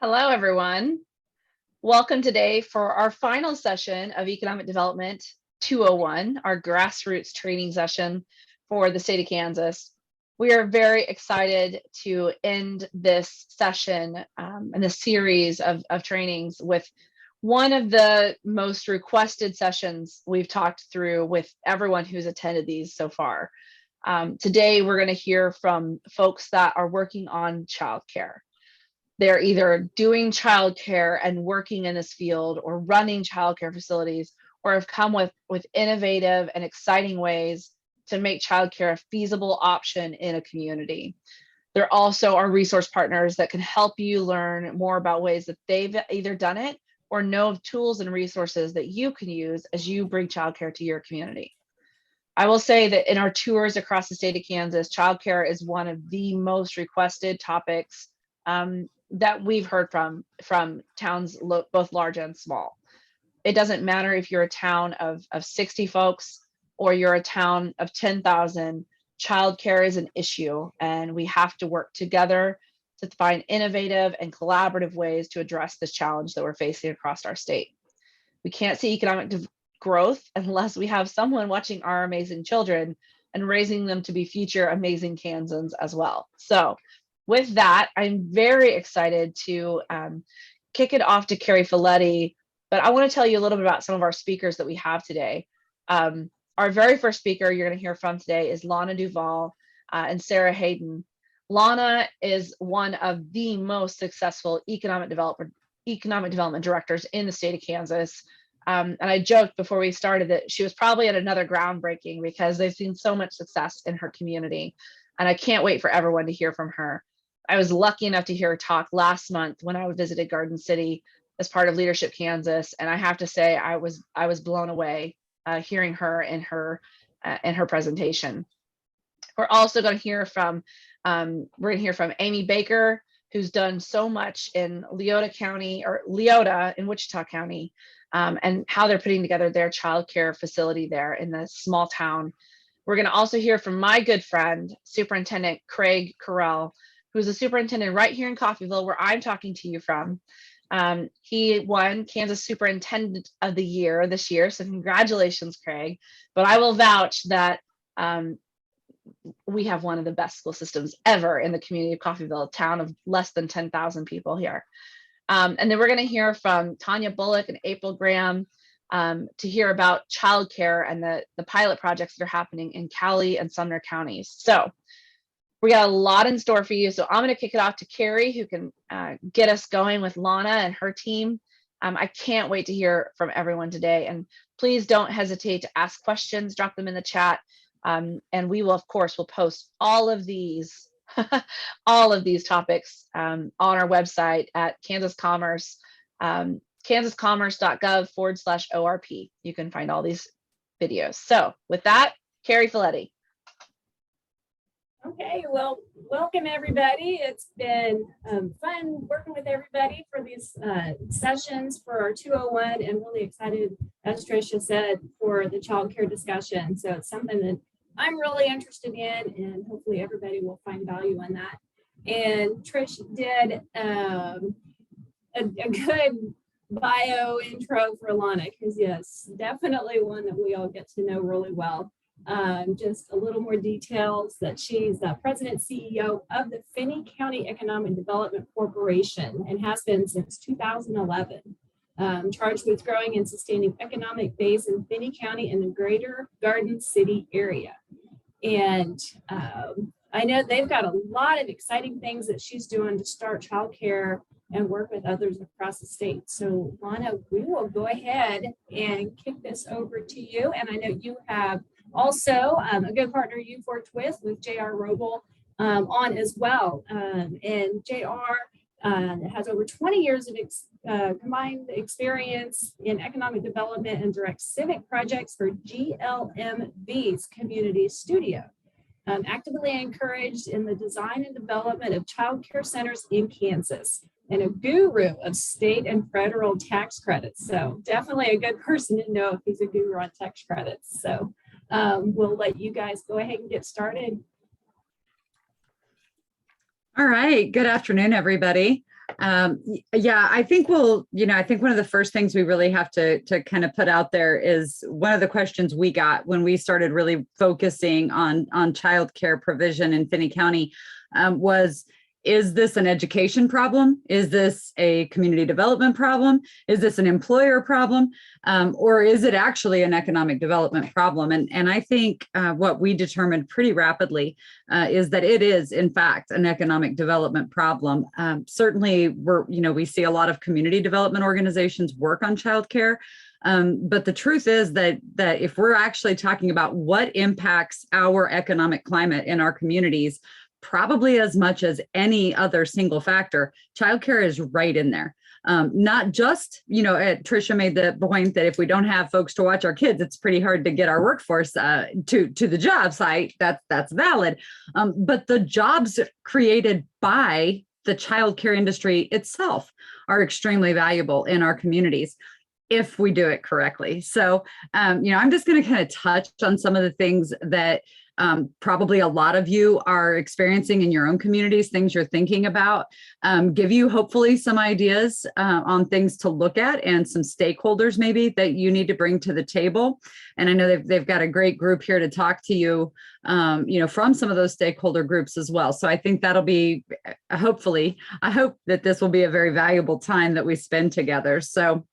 Hello, everyone. Welcome today for our final session of Economic Development 201, our grassroots training session for the state of Kansas. We are very excited to end this session and this series of trainings with one of the most requested sessions we've talked through with everyone who's attended these so far. Today, we're going to hear from folks that are working on childcare. They're either doing childcare and working in this field or running childcare facilities, or have come with innovative and exciting ways to make childcare a feasible option in a community. There also are resource partners that can help you learn more about ways that they've either done it or know of tools and resources that you can use as you bring childcare to your community. I will say that in our tours across the state of Kansas, childcare is one of the most requested topics that we've heard from towns both large and small. It doesn't matter if you're a town of 60 folks or you're a town of 10,000, childcare is an issue, and we have to work together to find innovative and collaborative ways to address this challenge that we're facing across our state. We can't see economic growth unless we have someone watching our amazing children and raising them to be future amazing Kansans as well. So with that, I'm very excited to kick it off to Carrie Folletti, but I want to tell you a little bit about some of our speakers that we have today. Our very first speaker you're going to hear from today is Lana Duvall and Sarah Hayden. Lana is one of the most successful economic development directors in the state of Kansas. And I joked before we started that she was probably at another groundbreaking because they've seen so much success in her community. And I can't wait for everyone to hear from her. I was lucky enough to hear her talk last month when I visited Garden City as part of Leadership Kansas, and I have to say I was blown away hearing her in her presentation. We're also going to hear from Amy Baker, who's done so much in Leota in Wichita County, and how they're putting together their childcare facility there in the small town. We're going to also hear from my good friend, Superintendent Craig Carrell, who's a superintendent right here in Coffeyville, where I'm talking to you from. He won Kansas Superintendent of the Year this year, so congratulations, Craig. But I will vouch that we have one of the best school systems ever in the community of Coffeyville, a town of less than 10,000 people here. And then we're going to hear from Tanya Bullock and April Graham to hear about childcare and the pilot projects that are happening in Cali and Sumner counties. So we got a lot in store for you. So I'm going to kick it off to Carrie, who can get us going with Lana and her team. I can't wait to hear from everyone today. And please don't hesitate to ask questions, drop them in the chat. And we will, of course, will post all of these topics on our website at Kansas Commerce, kansascommerce.gov/ORP. You can find all these videos. So with that, Carrie Folletti. Okay, well, welcome everybody. It's been fun working with everybody for these sessions for our 201, and really excited, as Tricia said, for the child care discussion. So it's something that I'm really interested in, and hopefully everybody will find value in that. And Trish did a good bio intro for Lana, because yes, definitely one that we all get to know really well. Just a little more details that she's the president CEO of the Finney County Economic Development Corporation and has been since 2011, charged with growing and sustaining economic base in Finney County and the greater Garden City area. And I know they've got a lot of exciting things that she's doing to start childcare and work with others across the state. So Lana, we will go ahead and kick this over to you. And I know you have also a good partner you've worked with J.R. Roble on as well. And J.R. has over 20 years of combined experience in economic development and direct civic projects for GLMV's Community Studio. Actively encouraged in the design and development of child care centers in Kansas, and a guru of state and federal tax credits. So definitely a good person to know if he's a guru on tax credits. So we'll let you guys go ahead and get started. All right, good afternoon, everybody. Yeah, I think I think one of the first things we really have to kind of put out there is one of the questions we got when we started really focusing on childcare provision in Finney County was, is this an education problem? Is this a community development problem? Is this an employer problem? Or is it actually an economic development problem? And I think what we determined pretty rapidly is that it is, in fact, an economic development problem. Certainly, we see a lot of community development organizations work on childcare. But the truth is that if we're actually talking about what impacts our economic climate in our communities, probably as much as any other single factor, childcare is right in there. Not just, Tricia made the point that if we don't have folks to watch our kids, it's pretty hard to get our workforce to the job site. That's valid. But the jobs created by the childcare industry itself are extremely valuable in our communities if we do it correctly. So, I'm just going to kind of touch on some of the things that probably a lot of you are experiencing in your own communities, things you're thinking about, give you hopefully some ideas on things to look at and some stakeholders maybe that you need to bring to the table. And I know they've got a great group here to talk to you, from some of those stakeholder groups as well. So I think that'll be, hopefully, I hope that this will be a very valuable time that we spend together. So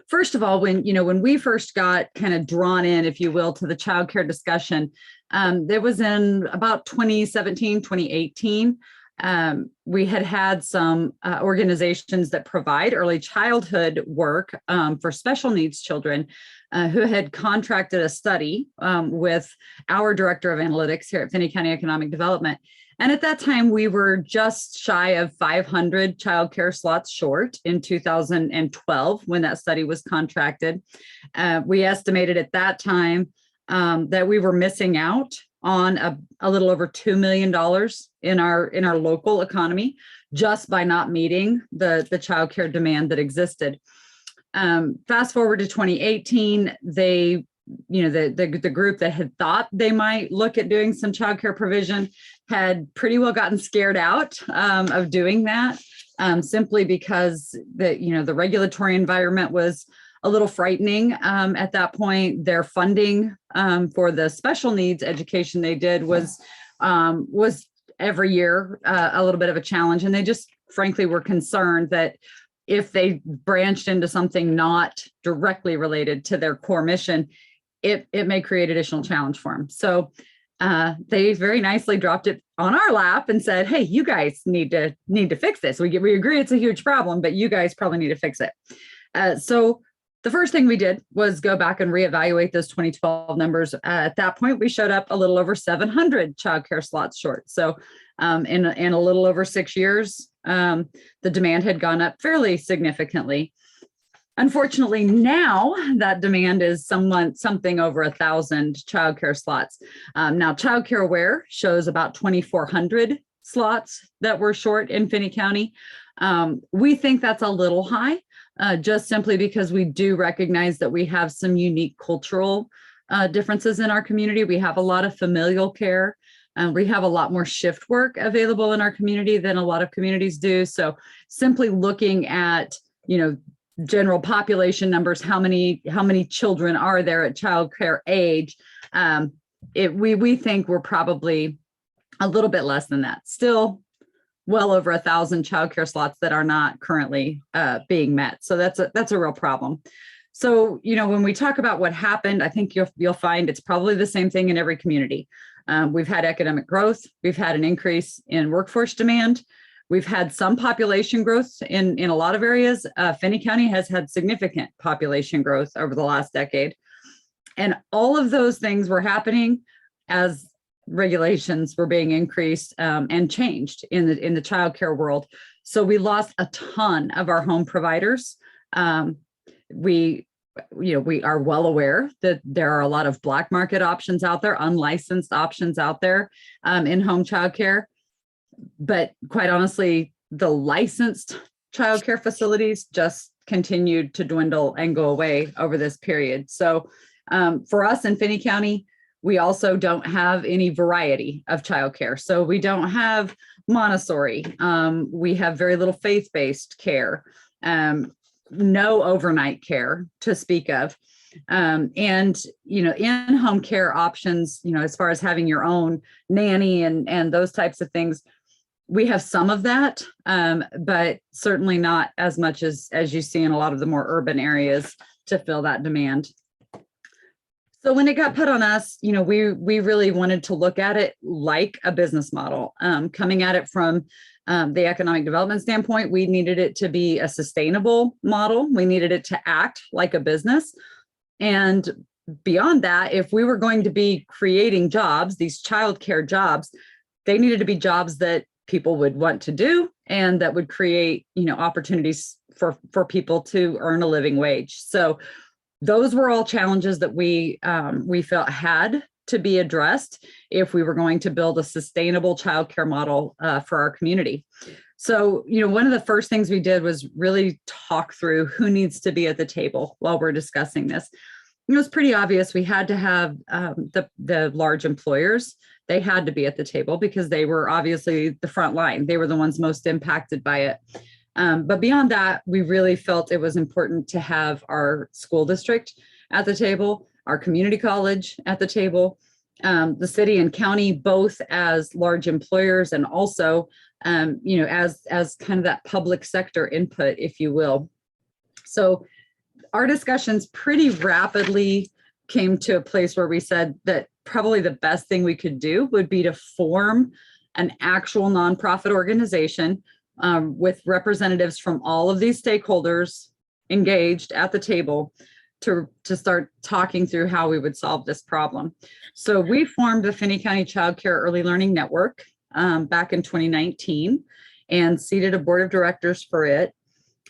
first of all, when we first got kind of drawn in, if you will, to the childcare discussion, there was in about 2017, 2018, we had some organizations that provide early childhood work for special needs children who had contracted a study with our director of analytics here at Finney County Economic Development. And at that time, we were just shy of 500 childcare slots short in 2012 when that study was contracted. We estimated at that time that we were missing out on a little over $2 million in our local economy just by not meeting the childcare demand that existed. Fast forward to 2018, the group that had thought they might look at doing some childcare provision had pretty well gotten scared out of doing that, simply because the regulatory environment was a little frightening at that point. Their funding for the special needs education they did was every year a little bit of a challenge, and they just frankly were concerned that if they branched into something not directly related to their core mission, it may create additional challenge for them. So they very nicely dropped it on our lap and said, "Hey, you guys need to fix this. We agree it's a huge problem, but you guys probably need to fix it." So the first thing we did was go back and reevaluate those 2012 numbers. At that point, we showed up a little over 700 childcare slots short. So in a little over 6 years, the demand had gone up fairly significantly. Unfortunately, now that demand is something over 1,000 childcare slots. Now, Childcare Aware shows about 2,400 slots that were short in Finney County. We think that's a little high, just simply because we do recognize that we have some unique cultural differences in our community. We have a lot of familial care. We have a lot more shift work available in our community than a lot of communities do. So simply looking at, general population numbers, how many children are there at childcare age, we think we're probably a little bit less than that. Still well over 1,000 childcare slots that are not currently being met. So that's a real problem. So, when we talk about what happened, I think you'll find it's probably the same thing in every community. We've had economic growth. We've had an increase in workforce demand. We've had some population growth in a lot of areas. Finney County has had significant population growth over the last decade. And all of those things were happening as regulations were being increased and changed in the childcare world. So we lost a ton of our home providers. We are well aware that there are a lot of black market options out there, unlicensed options out there in home childcare. But quite honestly, the licensed childcare facilities just continued to dwindle and go away over this period. So for us in Finney County, We also don't have any variety of childcare. So we don't have Montessori. We have very little faith-based care, no overnight care to speak of. And, in-home care options, as far as having your own nanny and those types of things, we have some of that, but certainly not as much as you see in a lot of the more urban areas to fill that demand. So when it got put on us, we really wanted to look at it like a business model, coming at it from the economic development standpoint. We needed it to be a sustainable model. We needed it to act like a business. And beyond that, if we were going to be creating jobs, these childcare jobs, they needed to be jobs that people would want to do and that would create, opportunities for people to earn a living wage. So those were all challenges that we felt had to be addressed if we were going to build a sustainable childcare model for our community. So, one of the first things we did was really talk through who needs to be at the table while we're discussing this. It was pretty obvious we had to have the large employers. They had to be at the table because they were obviously the front line. They were the ones most impacted by it. But beyond that, we really felt it was important to have our school district at the table, our community college at the table, the city and county, both as large employers and also, as kind of that public sector input, if you will. So our discussions pretty rapidly came to a place where we said that probably the best thing we could do would be to form an actual nonprofit organization with representatives from all of these stakeholders engaged at the table to start talking through how we would solve this problem. So we formed the Finney County Child Care Early Learning Network back in 2019 and seated a board of directors for it.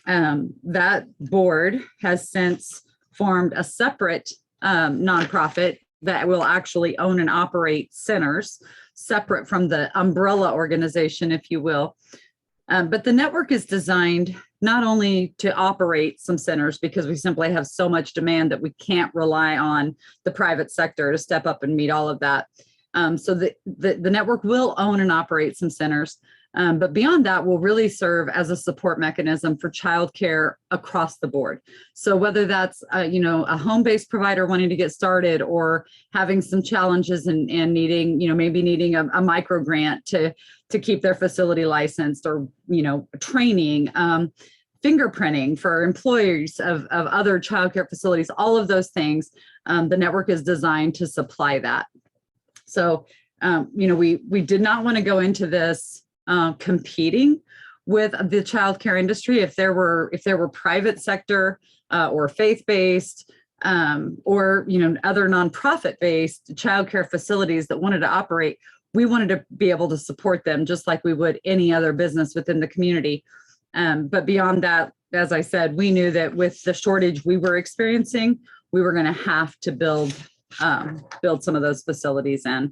That board has since formed a separate nonprofit that will actually own and operate centers, separate from the umbrella organization, if you will. But the network is designed not only to operate some centers because we simply have so much demand that we can't rely on the private sector to step up and meet all of that. So the network will own and operate some centers, but beyond that will really serve as a support mechanism for childcare across the board. So whether that's a home-based provider wanting to get started or having some challenges and needing, maybe needing a micro grant to keep their facility licensed, or training, fingerprinting for employees of other childcare facilities, all of those things, the network is designed to supply that. So, we did not want to go into this competing with the childcare industry. If there were private sector or faith-based or other nonprofit-based childcare facilities that wanted to operate, we wanted to be able to support them just like we would any other business within the community. But beyond that, as I said, we knew that with the shortage we were experiencing, we were going to have to build some of those facilities in.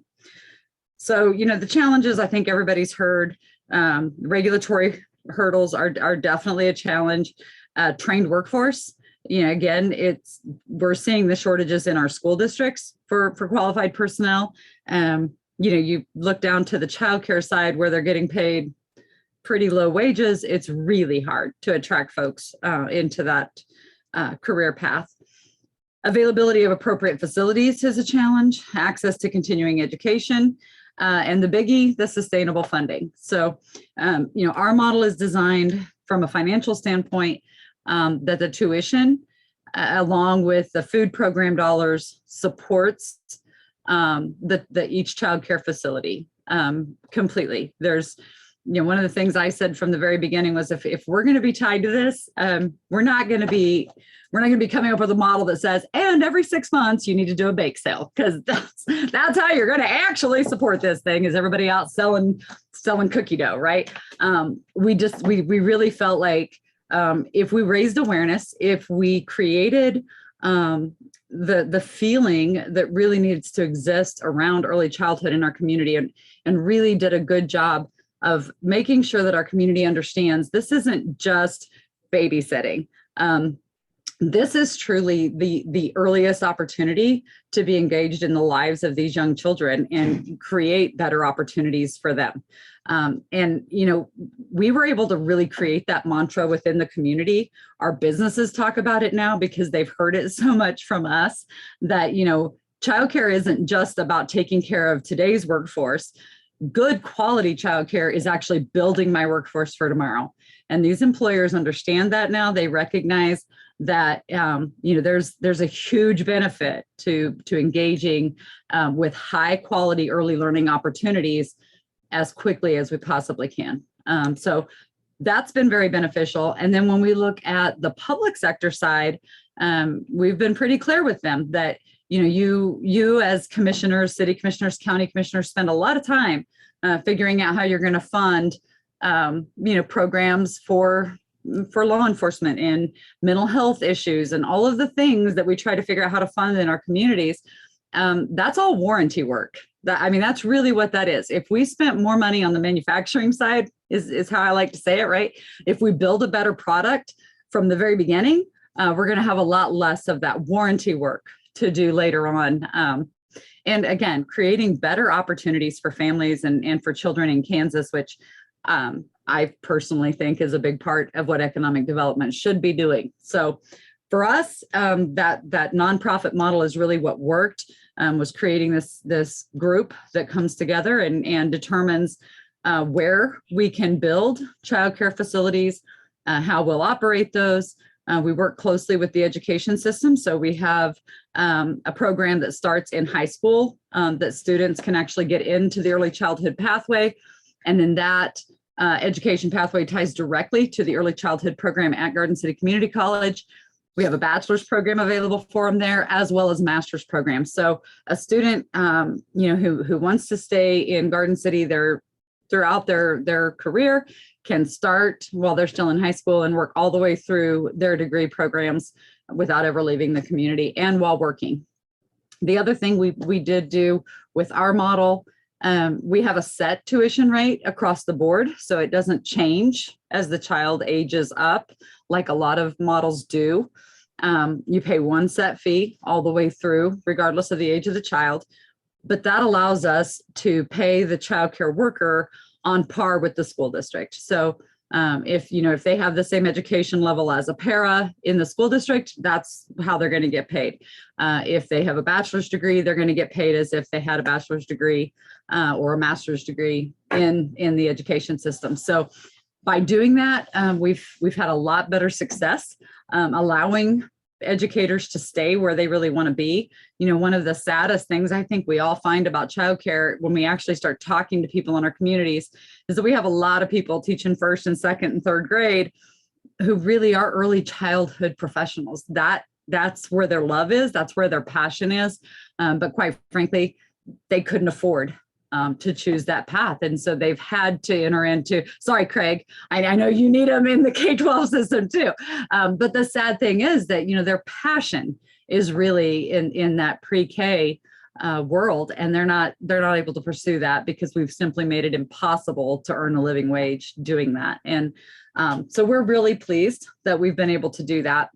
So, the challenges I think everybody's heard, regulatory hurdles are definitely a challenge. Trained workforce, again, we're seeing the shortages in our school districts for qualified personnel. You look down to the childcare side where they're getting paid pretty low wages. It's really hard to attract folks into that career path. Availability of appropriate facilities is a challenge, access to continuing education, and the biggie, the sustainable funding. So, our model is designed from a financial standpoint that the tuition, along with the food program dollars, supports each child care facility completely. There's, one of the things I said from the very beginning was if we're going to be tied to this, we're not going to be coming up with a model that says, and every 6 months you need to do a bake sale, because that's how you're going to actually support this thing, is everybody out selling cookie dough, right? We really felt like if we raised awareness, if we created the feeling that really needs to exist around early childhood in our community, and really did a good job of making sure that our community understands this isn't just babysitting. this is truly the earliest opportunity to be engaged in the lives of these young children and create better opportunities for them. And, you know, we were able to really create that mantra within the community. Our businesses talk about it now because they've heard it so much from us that, you know, childcare isn't just about taking care of today's workforce. Good quality childcare is actually building my workforce for tomorrow. And these employers understand that now. They recognize that you know, there's a huge benefit to engaging with high quality early learning opportunities as quickly as we possibly can. So that's been very beneficial. And then when we look at the public sector side, we've been pretty clear with them that, you know, you as commissioners, city commissioners, county commissioners spend a lot of time figuring out how you're going to fund you know, programs for law enforcement and mental health issues and all of the things that we try to figure out how to fund in our communities. That's all warranty work. I mean, that's really what that is. If we spent more money on the manufacturing side, is how I like to say it, right? If we build a better product from the very beginning, we're going to have a lot less of that warranty work to do later on. And again, creating better opportunities for families and for children in Kansas, which I personally think is a big part of what economic development should be doing. So for us, that nonprofit model is really what worked, was creating this group that comes together and determines where we can build childcare facilities, how we'll operate those. We work closely with the education system. So we have a program that starts in high school that students can actually get into the early childhood pathway. And then that education pathway ties directly to the early childhood program at Garden City Community College. We have a bachelor's program available for them there, as well as master's programs. So a student, you know, who wants to stay in Garden City throughout their career can start while they're still in high school and work all the way through their degree programs without ever leaving the community and while working. The other thing we did do with our model, we have a set tuition rate across the board, so it doesn't change as the child ages up like a lot of models do. You pay one set fee all the way through, regardless of the age of the child, but that allows us to pay the child care worker on par with the school district. So if they have the same education level as a para in the school district, that's how they're going to get paid. If they have a bachelor's degree, they're going to get paid as if they had a bachelor's degree or a master's degree in the education system. So by doing that, we've had a lot better success allowing educators to stay where they really want to be. You know, one of the saddest things I think we all find about childcare when we actually start talking to people in our communities is that we have a lot of people teaching first and second and third grade who really are early childhood professionals. That's where their love is. That's where their passion is. But quite frankly, they couldn't afford to choose that path. And so they've had to enter into, sorry, Craig, I know you need them in the K-12 system too. But the sad thing is that, you know, their passion is really in that pre-K world, and they're not able to pursue that because we've simply made it impossible to earn a living wage doing that. And so we're really pleased that we've been able to do that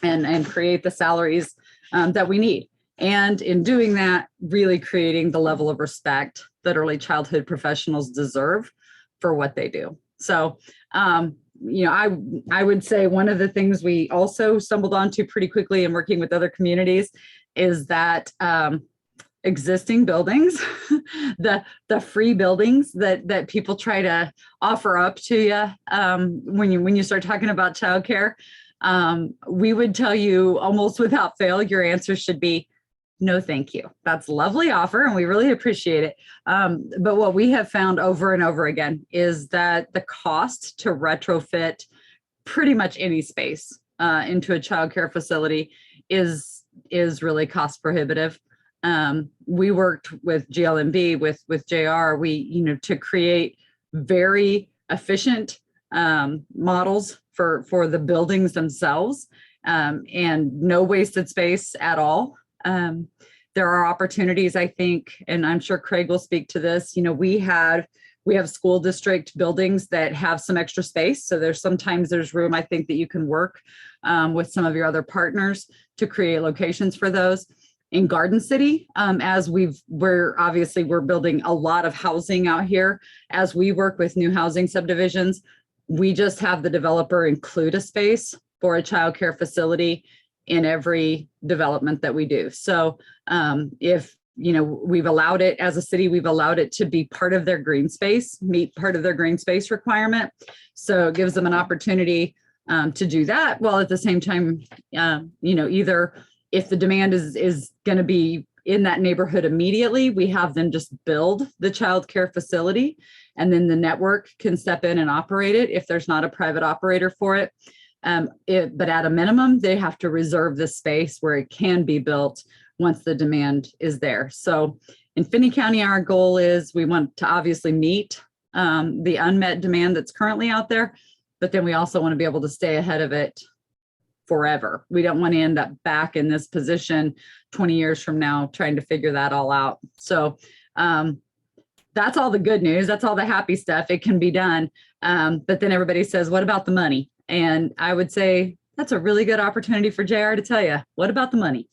and create the salaries that we need. And in doing that, really creating the level of respect that early childhood professionals deserve for what they do. So, you know, I would say one of the things we also stumbled onto pretty quickly in working with other communities is that existing buildings, the free buildings that people try to offer up to you when you start talking about childcare, we would tell you almost without fail, your answer should be, no, thank you. That's a lovely offer and we really appreciate it. But what we have found over and over again is that the cost to retrofit pretty much any space into a childcare facility is really cost prohibitive. We worked with GLMB, with JR, to create very efficient models for the buildings themselves and no wasted space at all. There are opportunities, I think, and I'm sure Craig will speak to this. You know, we had We have school district buildings that have some extra space. So sometimes there's room, I think, that you can work with some of your other partners to create locations for those. In Garden City, as we're building a lot of housing out here. As we work with new housing subdivisions, we just have the developer include a space for a childcare facility in every development that we do. So if we've allowed it as a city, we've allowed it to be part of their green space, meet part of their green space requirement. So it gives them an opportunity to do that, while at the same time, either if the demand is going to be in that neighborhood immediately, we have them just build the childcare facility, and then the network can step in and operate it if there's not a private operator for it. But at a minimum, they have to reserve the space where it can be built once the demand is there. So in Finney County, our goal is we want to obviously meet the unmet demand that's currently out there, but then we also want to be able to stay ahead of it forever. We don't want to end up back in this position 20 years from now trying to figure that all out. So that's all the good news. That's all the happy stuff. It can be done. But then everybody says, what about the money? And I would say that's a really good opportunity for JR to tell you, what about the money?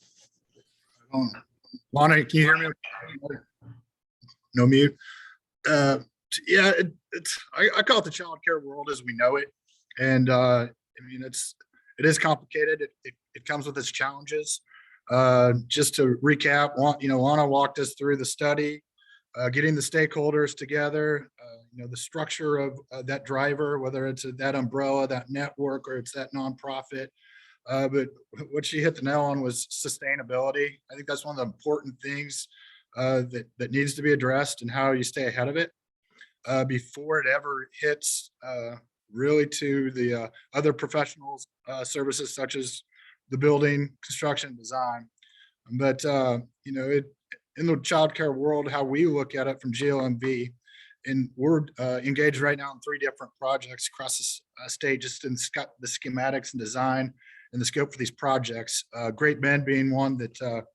Lana, can you hear me? No mute. Yeah, I call it the child care world as we know it. And I mean, it is complicated. It comes with its challenges. Just to recap, Lana walked us through the study, getting the stakeholders together, the structure of that driver, whether it's that umbrella, that network, or it's that nonprofit. But what she hit the nail on was sustainability. I think that's one of the important things that needs to be addressed, and how you stay ahead of it before it ever hits really to the other professionals services, such as the building, construction, design. But in the childcare world, how we look at it from GLMV, and we're engaged right now in 3 different projects across the state, just in the schematics and design and the scope for these projects. Great Bend being one that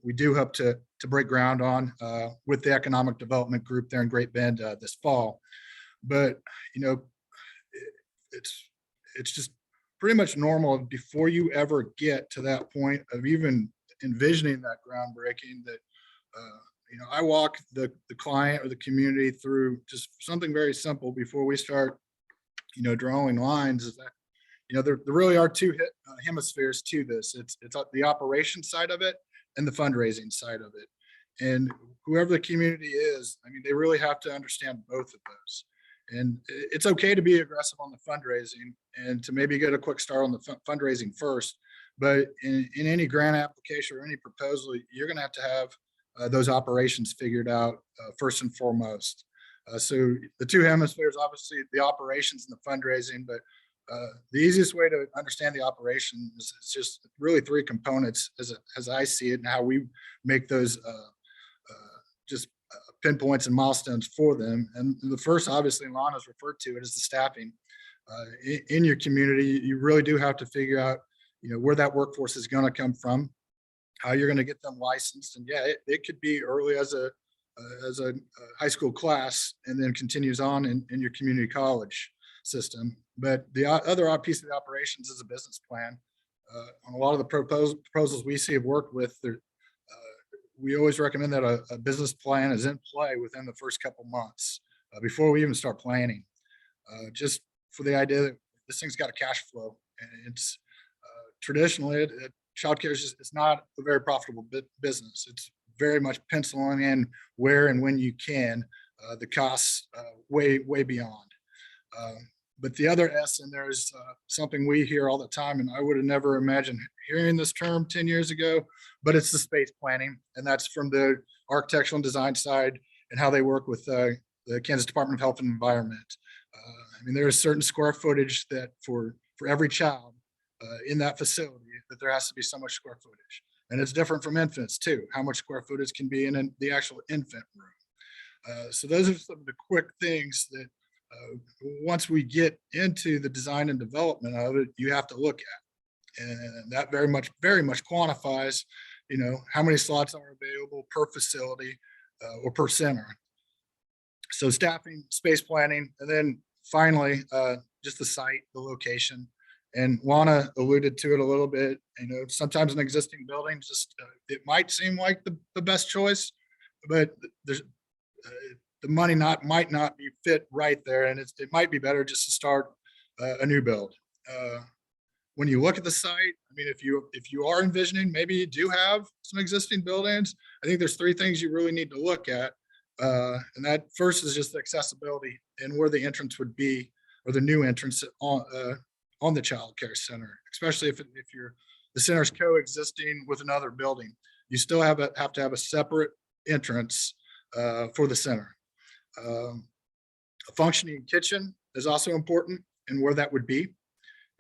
we do hope to break ground on with the economic development group there in Great Bend this fall. But it's just pretty much normal before you ever get to that point of even envisioning that groundbreaking, that I walk the client or the community through just something very simple before we start drawing lines. Is that there really are 2 hemispheres to this. It's the operation side of it and the fundraising side of it. And whoever the community is, I mean, they really have to understand both of those. And it's okay to be aggressive on the fundraising and to maybe get a quick start on the fundraising first. But in any grant application or any proposal, you're going to have those operations figured out first and foremost. So the 2 hemispheres, obviously the operations and the fundraising, but the easiest way to understand the operation is just really 3 components as I see it, and how we make those just pinpoints and milestones for them. And the first, obviously, Lana's referred to it, is the staffing. In your community, you really do have to figure out, where that workforce is going to come from, how you're going to get them licensed. And yeah, it could be early as a high school class, and then continues on in your community college system. But the other piece of the operations is a business plan. On a lot of the proposals we see have worked with, we always recommend that a business plan is in play within the first couple months before we even start planning. Just for the idea that this thing's got a cash flow, and it's traditionally childcare it's not a very profitable business. It's very much penciling in where and when you can, the costs way beyond. But the other S in there is something we hear all the time, and I would have never imagined hearing this term 10 years ago, but it's the space planning. And that's from the architectural and design side, and how they work with the Kansas Department of Health and Environment. I mean, there is certain square footage that for every child in that facility, that there has to be so much square footage. And it's different from infants too, how much square footage can be in the actual infant room. So those are some of the quick things that once we get into the design and development of it, you have to look at. And that very much quantifies, how many slots are available per facility or per center. So staffing, space planning, and then finally, just the site, the location. And Lana alluded to it a little bit. Sometimes an existing building just it might seem like the best choice, but there's the money might not be fit right there, and it might be better just to start a new build. When you look at the site, I mean, if you are envisioning, maybe you do have some existing buildings. I think there's 3 things you really need to look at. And that first is just the accessibility and where the entrance would be, or the new entrance on the child care center, especially if the center's coexisting with another building. You still have to have a separate entrance for the center. A functioning kitchen is also important, and where that would be,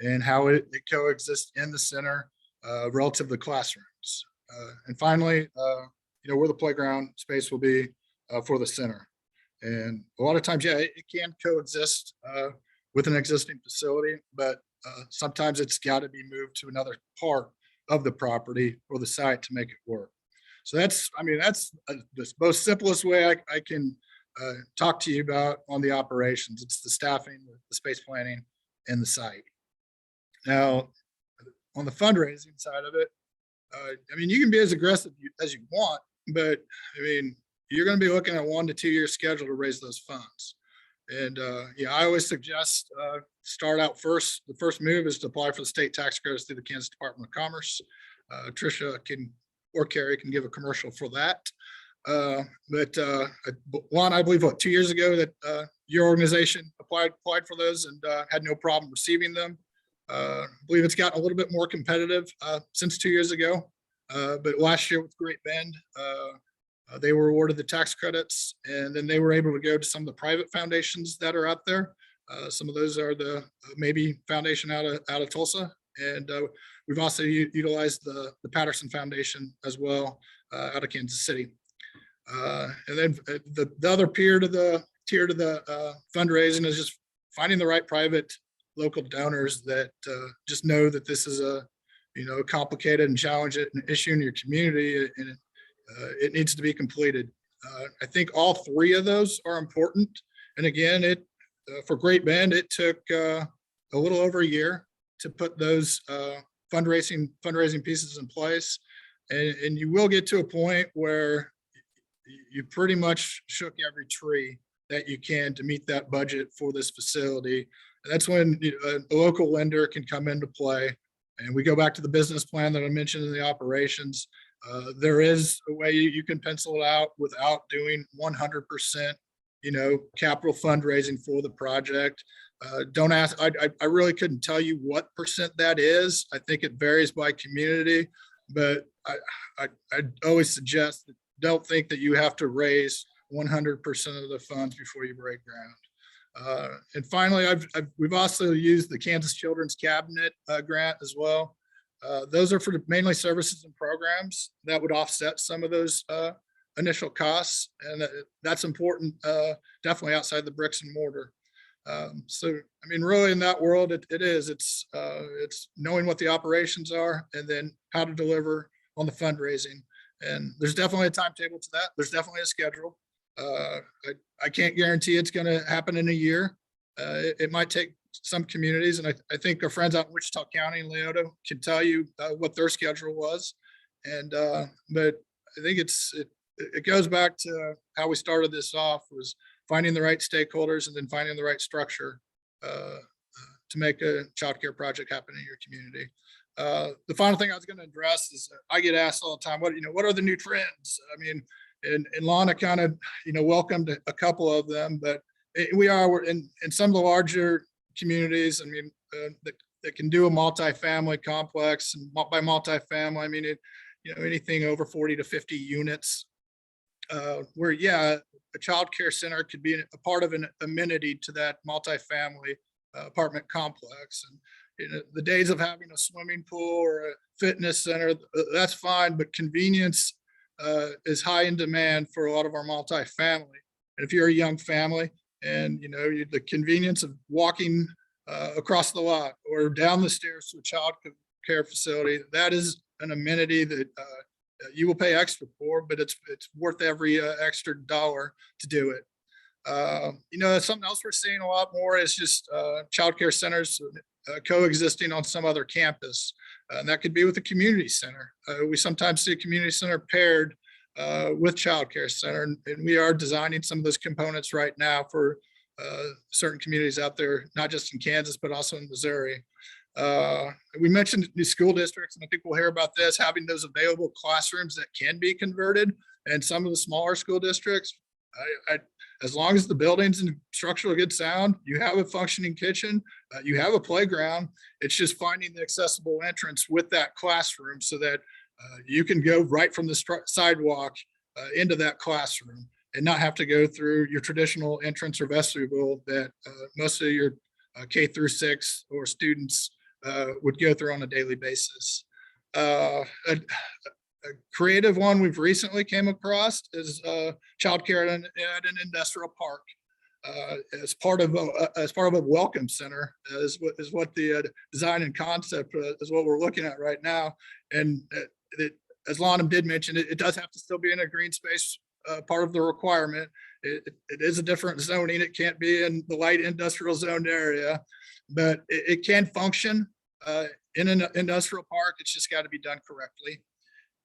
and how it coexists in the center relative to classrooms. And finally, where the playground space will be for the center. And a lot of times, yeah, it can coexist with an existing facility, but sometimes it's got to be moved to another part of the property or the site to make it work. So that's the most simplest way I can talk to you about on the operations. It's the staffing, the space planning, and the site. Now, on the fundraising side of it, you can be as aggressive as you want, but you're going to be looking at 1 to 2 year schedule to raise those funds. And I always suggest start out first. The first move is to apply for the state tax credits through the Kansas Department of Commerce. Tricia or Carrie can give a commercial for that. But Lana, I believe 2 years ago that your organization applied for those and had no problem receiving them. I believe it's gotten a little bit more competitive since 2 years ago. But last year with Great Bend, they were awarded the tax credits, and then they were able to go to some of the private foundations that are out there. Some of those are the Maybe Foundation out of Tulsa, and we've also utilized the Patterson Foundation as well out of Kansas City. And then the other tier to the fundraising is just finding the right private local donors that just know that this is a complicated and challenging issue in your community, and it needs to be completed. I think all 3 of those are important. And again, for Great Bend, it took a little over a year to put those fundraising pieces in place. And you will get to a point where you pretty much shook every tree that you can to meet that budget for this facility. And that's when a local lender can come into play. And we go back to the business plan that I mentioned in the operations. There is a way you can pencil it out without doing 100%, capital fundraising for the project. Don't ask, I really couldn't tell you what % that is. I think it varies by community, but I always suggest that don't think that you have to raise 100% of the funds before you break ground. And finally, we've also used the Kansas Children's Cabinet grant as well. Those are for mainly services and programs that would offset some of those initial costs, and that's important, definitely outside the bricks and mortar. So, really in that world, it's knowing what the operations are and then how to deliver on the fundraising. And there's definitely a timetable to that. There's definitely a schedule. I can't guarantee it's going to happen in a year. It might take some communities, and I think our friends out in Wichita County and Leota can tell you what their schedule was. And but I think it goes back to how we started this off, was finding the right stakeholders and then finding the right structure to make a child care project happen in your community. The final thing I was going to address is I get asked all the time, what are the new trends? And Lana kind of welcomed a couple of them, but we're in some of the larger communities. That can do a multifamily complex, and by multifamily, anything over 40 to 50 units, where a child care center could be a part of an amenity to that multifamily apartment complex. And the days of having a swimming pool or a fitness center, that's fine, but convenience is high in demand for a lot of our multifamily. And if you're a young family and the convenience of walking across the lot or down the stairs to a child care facility, that is an amenity that you will pay extra for, but it's worth every extra dollar to do it. Something else we're seeing a lot more is just childcare centers coexisting on some other campus. And that could be with a community center. We sometimes see a community center paired with childcare center, and we are designing some of those components right now for certain communities out there, not just in Kansas, but also in Missouri. We mentioned the school districts, and I think we'll hear about this, having those available classrooms that can be converted. And some of the smaller school districts, as long as the buildings and structural good sound, you have a functioning kitchen, you have a playground. It's just finding the accessible entrance with that classroom so that you can go right from the sidewalk into that classroom and not have to go through your traditional entrance or vestibule that most of your K through 6 or students would go through on a daily basis. A creative one we've recently came across is childcare at an industrial park as part of a welcome center is what the design and concept is what we're looking at right now. And as Lana did mention, it does have to still be in a green space part of the requirement. It is a different zoning. It can't be in the light industrial zoned area, but it can function in an industrial park. It's just got to be done correctly.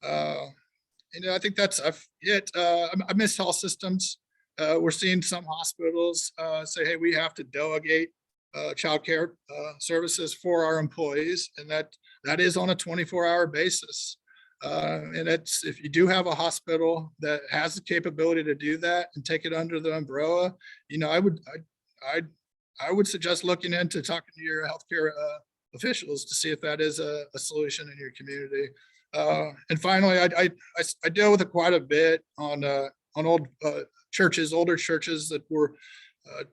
I think that's it. I miss health systems. We're seeing some hospitals say, hey, we have to delegate childcare services for our employees, and that is on a 24-hour basis. And that's, if you do have a hospital that has the capability to do that and take it under the umbrella, I would suggest looking into talking to your healthcare officials to see if that is a solution in your community. And finally, I deal with it quite a bit on old older churches that were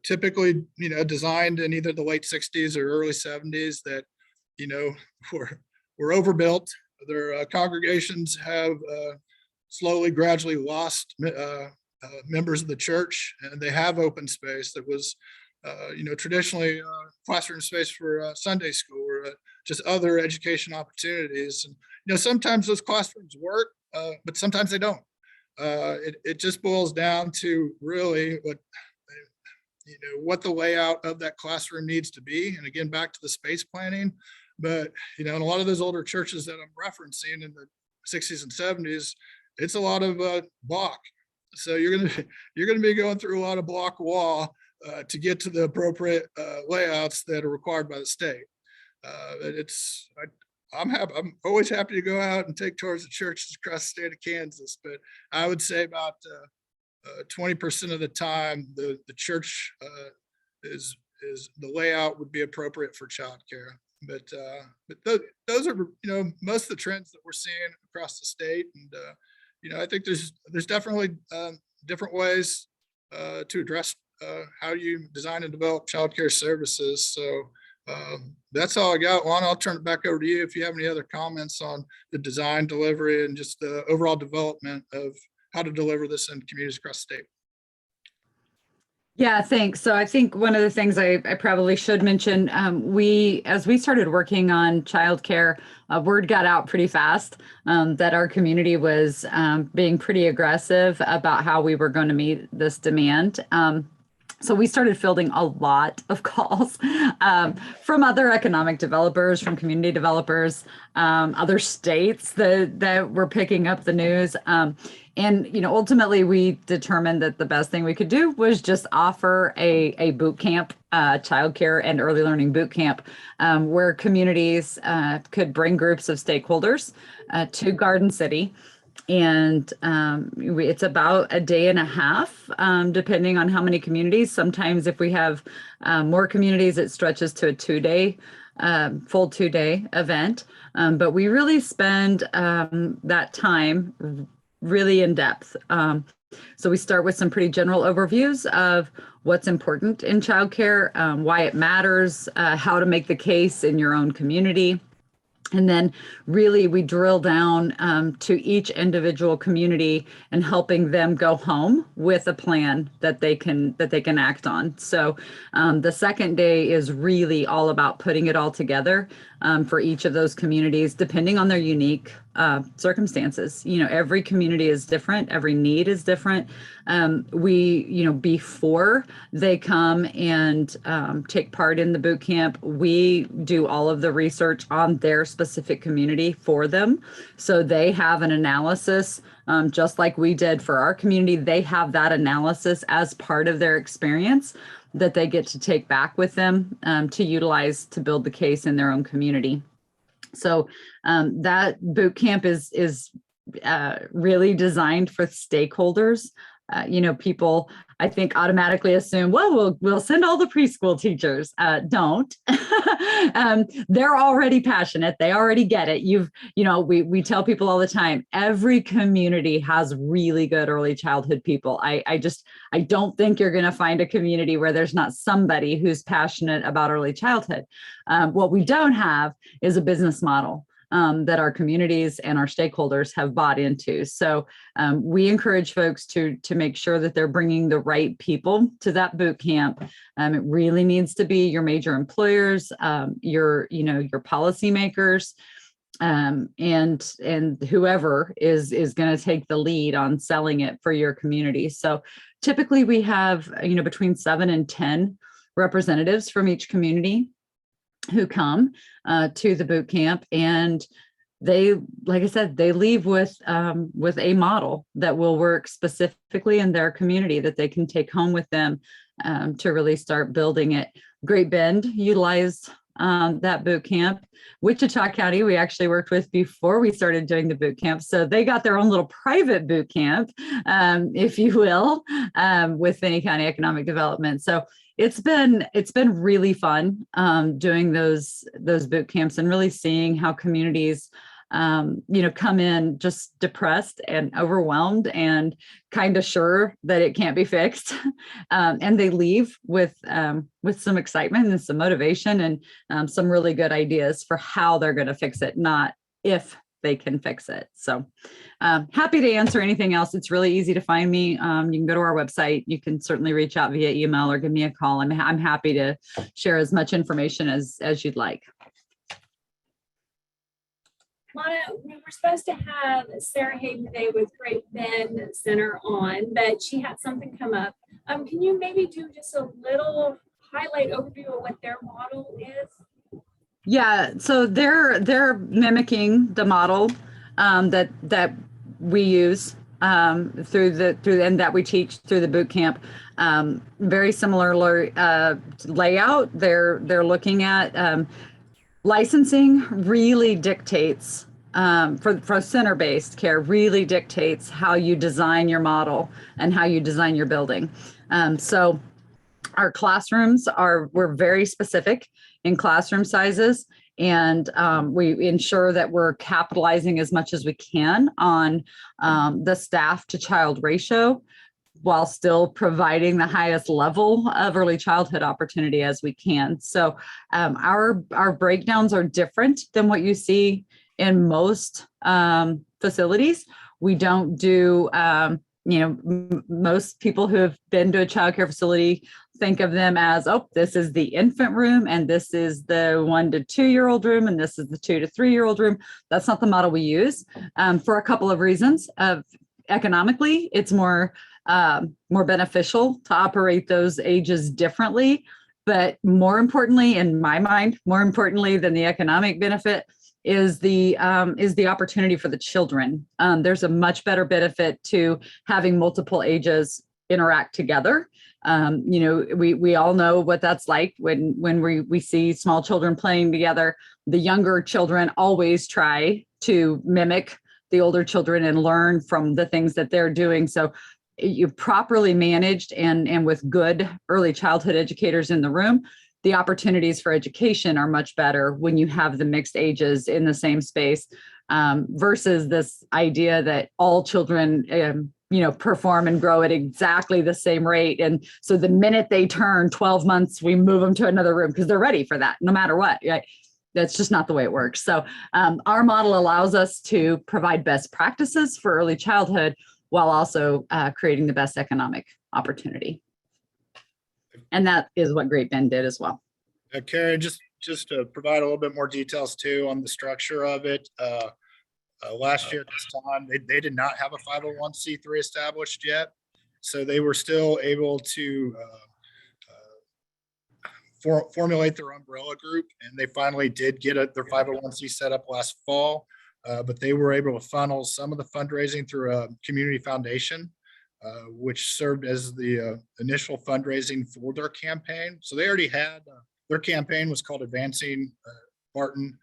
typically, designed in either the late 60s or early 70s that, were overbuilt. Their congregations have slowly, gradually lost members of the church, and they have open space that was, traditionally classroom space for Sunday school or just other education opportunities. And, sometimes those classrooms work, but sometimes they don't. It just boils down to really what the layout of that classroom needs to be. And again, back to the space planning. But, in a lot of those older churches that I'm referencing in the 60s and 70s, it's a lot of block. So you're gonna be going through a lot of block wall to get to the appropriate layouts that are required by the state. I'm always happy to go out and take tours of churches across the state of Kansas, but I would say about 20% of the time the church is the layout would be appropriate for childcare. But those are most of the trends that we're seeing across the state, and I think there's definitely different ways to address how you design and develop childcare services. So that's all I got. Lana, I'll turn it back over to you if you have any other comments on the design, delivery, and just the overall development of how to deliver this in communities across the state. Yeah, thanks. So I think one of the things I probably should mention, as we started working on childcare, word got out pretty fast that our community was being pretty aggressive about how we were going to meet this demand. So we started fielding a lot of calls from other economic developers, from community developers, other states that were picking up the news. And ultimately we determined that the best thing we could do was just offer a boot camp, childcare and early learning boot camp, where communities could bring groups of stakeholders to Garden City. And it's about a day and a half, depending on how many communities. Sometimes if we have more communities, it stretches to a full 2-day event. But we really spend that time really in depth. So we start with some pretty general overviews of what's important in childcare, why it matters, how to make the case in your own community. And then really we drill down to each individual community and helping them go home with a plan that they can act on. So the second day is really all about putting it all together for each of those communities, depending on their unique circumstances. Every community is different. Every need is different. Before they come and take part in the boot camp, we do all of the research on their specific community for them. So they have an analysis, just like we did for our community. They have that analysis as part of their experience that they get to take back with them to utilize to build the case in their own community. So that boot camp is really designed for stakeholders. People, I think, automatically assume, well, we'll send all the preschool teachers. Don't. They're already passionate. They already get it. We tell people all the time, every community has really good early childhood people. I don't think you're going to find a community where there's not somebody who's passionate about early childhood. What we don't have is a business model that our communities and our stakeholders have bought into. So we encourage folks to make sure that they're bringing the right people to that boot camp. It really needs to be your major employers, your policymakers, and whoever is going to take the lead on selling it for your community. So typically we have between 7 and 10 representatives from each community who come to the boot camp, and they, like I said, they leave with a model that will work specifically in their community that they can take home with them to really start building it. Great Bend utilized that boot camp. Wichita County, we actually worked with before we started doing the boot camp. So they got their own little private boot camp, if you will, with Finney County Economic Development. So it's been really fun doing those boot camps and really seeing how communities come in just depressed and overwhelmed and kind of sure that it can't be fixed, and they leave with some excitement and some motivation and some really good ideas for how they're going to fix it, not if they can fix it. So happy to answer anything else. It's really easy to find me. You can go to our website. You can certainly reach out via email or give me a call. I'm happy to share as much information as you'd like. Lana, we were supposed to have Sarah Hayden today with Great Bend Center on, but she had something come up. Can you maybe do just a little highlight overview of what their model is? Yeah, so they're mimicking the model that we use through and that we teach through the boot camp. Very similar layout. They're looking at licensing really dictates for center-based care, really dictates how you design your model and how you design your building. So our classrooms we're very specific in classroom sizes, and we ensure that we're capitalizing as much as we can on the staff to child ratio, while still providing the highest level of early childhood opportunity as we can. So our breakdowns are different than what you see in most facilities. We don't do, most people who have been to a childcare facility think of them as, oh, this is the infant room, and this is the 1 to 2 year old room, and this is the 2 to 3 year old room. That's not the model we use for a couple of reasons. Economically, it's more beneficial to operate those ages differently. But more importantly, in my mind, more importantly than the economic benefit is the opportunity for the children. There's a much better benefit to having multiple ages interact together. We all know what that's like when we see small children playing together. The younger children always try to mimic the older children and learn from the things that they're doing. So you properly managed and with good early childhood educators in the room, the opportunities for education are much better when you have the mixed ages in the same space, versus this idea that all children perform and grow at exactly the same rate. And so the minute they turn 12 months, we move them to another room because they're ready for that, no matter what. Right? That's just not the way it works. So our model allows us to provide best practices for early childhood while also creating the best economic opportunity. And that is what Great Bend did as well. Karen, just to provide a little bit more details too on the structure of it. Last year at this time, they did not have a 501c3 established yet. So they were still able to formulate their umbrella group, and they finally did get their 501c set up last fall. But they were able to funnel some of the fundraising through a community foundation, which served as the initial fundraising for their campaign. So they already had their campaign was called Advancing Martin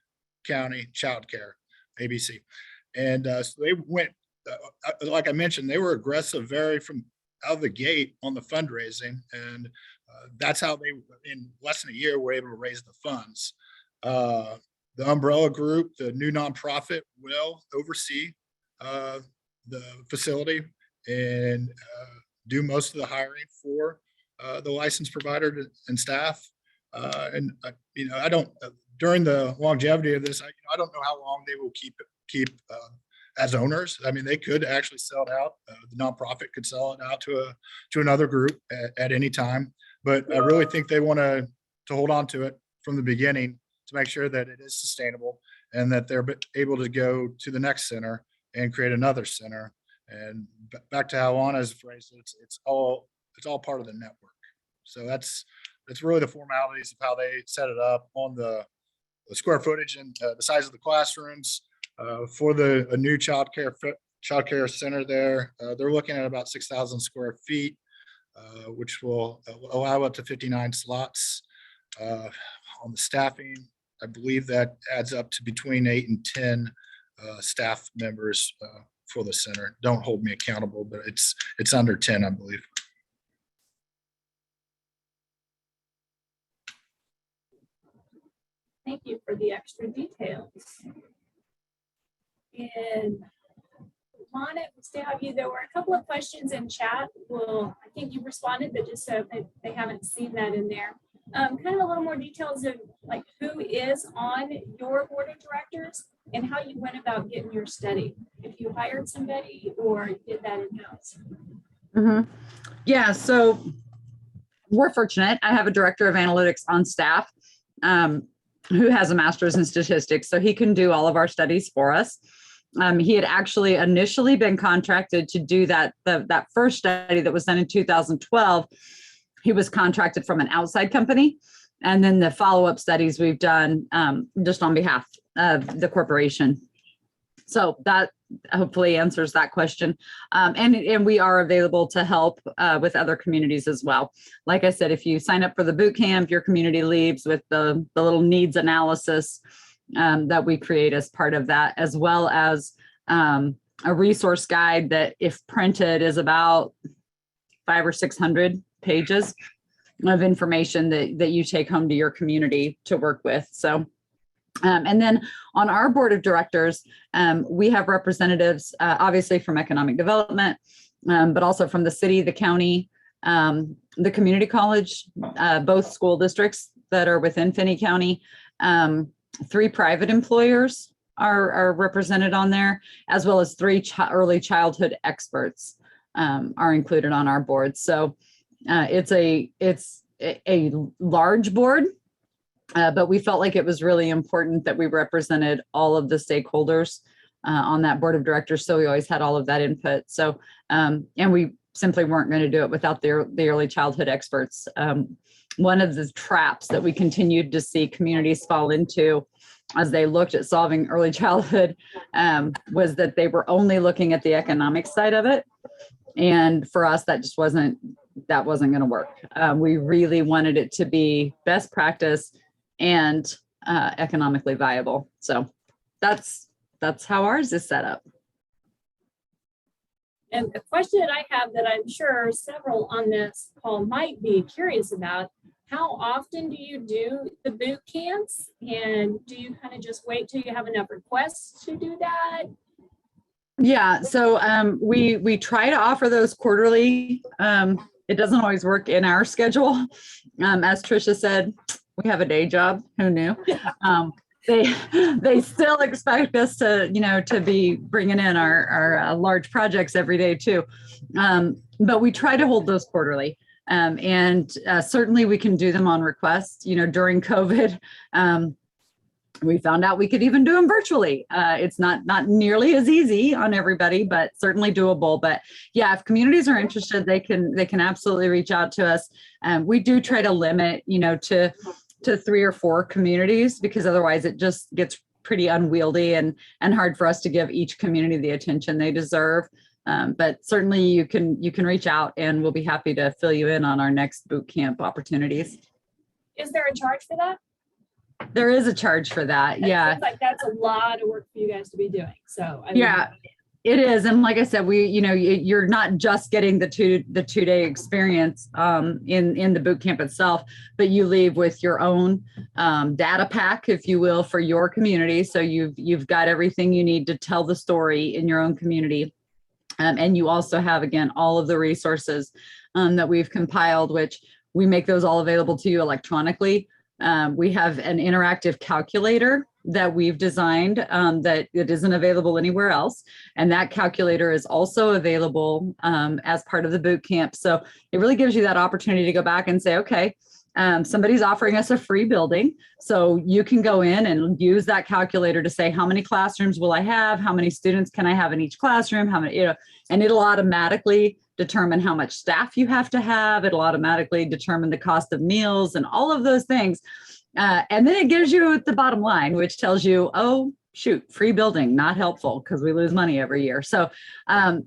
County Childcare, ABC. And so they went, like I mentioned, they were aggressive from out of the gate on the fundraising. And that's how they, in less than a year, were able to raise the funds. The umbrella group, the new nonprofit, will oversee the facility and do most of the hiring for the licensed provider and staff. I don't, during the longevity of this, I don't know how long they will keep as owners. I mean, they could actually sell it out. The nonprofit could sell it out to another group at any time. But I really think they want to hold on to it from the beginning to make sure that it is sustainable and that they're able to go to the next center and create another center. And back to how Lana's phrased it, it's all part of the network. So that's really the formalities of how they set it up on the square footage and the size of the classrooms for a new childcare center there. They're looking at about 6,000 square feet, which will allow up to 59 slots. On the staffing, I believe that adds up to between 8 and 10 staff members for the center. Don't hold me accountable, but it's under 10, I believe. Thank you for the extra details. And Lana, we still have you. There were a couple of questions in chat. Well, I think you responded, but just so they haven't seen that in there. Kind of a little more details of like who is on your board of directors and how you went about getting your study. If you hired somebody or did that in-house. Mm-hmm. Yeah, so we're fortunate. I have a director of analytics on staff who has a master's in statistics, so he can do all of our studies for us. He had actually initially been contracted to do that first study that was done in 2012. He was contracted from an outside company. And then the follow-up studies we've done just on behalf of the corporation. So that hopefully answers that question. And we are available to help with other communities as well. Like I said, if you sign up for the boot camp, your community leaves with the little needs analysis that we create as part of that, as well as a resource guide that, if printed, is about 500 or 600 pages of information that you take home to your community to work with. So, and then on our board of directors, we have representatives, obviously from economic development, but also from the city, the county, the community college, both school districts that are within Finney County. 3 private employers are represented on there, as well as 3 early childhood experts are included on our board. So it's a large board, but we felt like it was really important that we represented all of the stakeholders on that board of directors. So we always had all of that input. So, and we simply weren't going to do it without the early childhood experts. One of the traps that we continued to see communities fall into as they looked at solving early childhood was that they were only looking at the economic side of it. And for us, that just wasn't going to work. We really wanted it to be best practice and economically viable. So that's how ours is set up. And a question that I have that I'm sure several on this call might be curious about, how often do you do the boot camps? And do you kind of just wait till you have enough requests to do that? Yeah, so we try to offer those quarterly. It doesn't always work in our schedule. As Tricia said, we have a day job. Who knew? They still expect us to be bringing in our large projects every day too. But we try to hold those quarterly. And certainly we can do them on request. During COVID, We found out we could even do them virtually. It's not nearly as easy on everybody, but certainly doable. But yeah, if communities are interested, they can absolutely reach out to us. We do try to limit, to 3 or 4 communities, because otherwise it just gets pretty unwieldy and hard for us to give each community the attention they deserve. But certainly you can reach out, and we'll be happy to fill you in on our next boot camp opportunities. Is there a charge for that? There is a charge for that. It Yeah. seems like that's a lot of work for you guys to be doing. So Yeah, it is. And like I said, you're not just getting the 2-day experience in the boot camp itself, but you leave with your own data pack, if you will, for your community. So you've got everything you need to tell the story in your own community. And you also have, again, all of the resources that we've compiled, which we make those all available to you electronically. We have an interactive calculator that we've designed that it isn't available anywhere else. And that calculator is also available as part of the boot camp. So it really gives you that opportunity to go back and say, okay, somebody's offering us a free building. So you can go in and use that calculator to say, how many classrooms will I have? How many students can I have in each classroom? How many, and it'll automatically determine how much staff you have to have. It'll automatically determine the cost of meals and all of those things. And then it gives you the bottom line, which tells you, oh, shoot, free building, not helpful because we lose money every year. So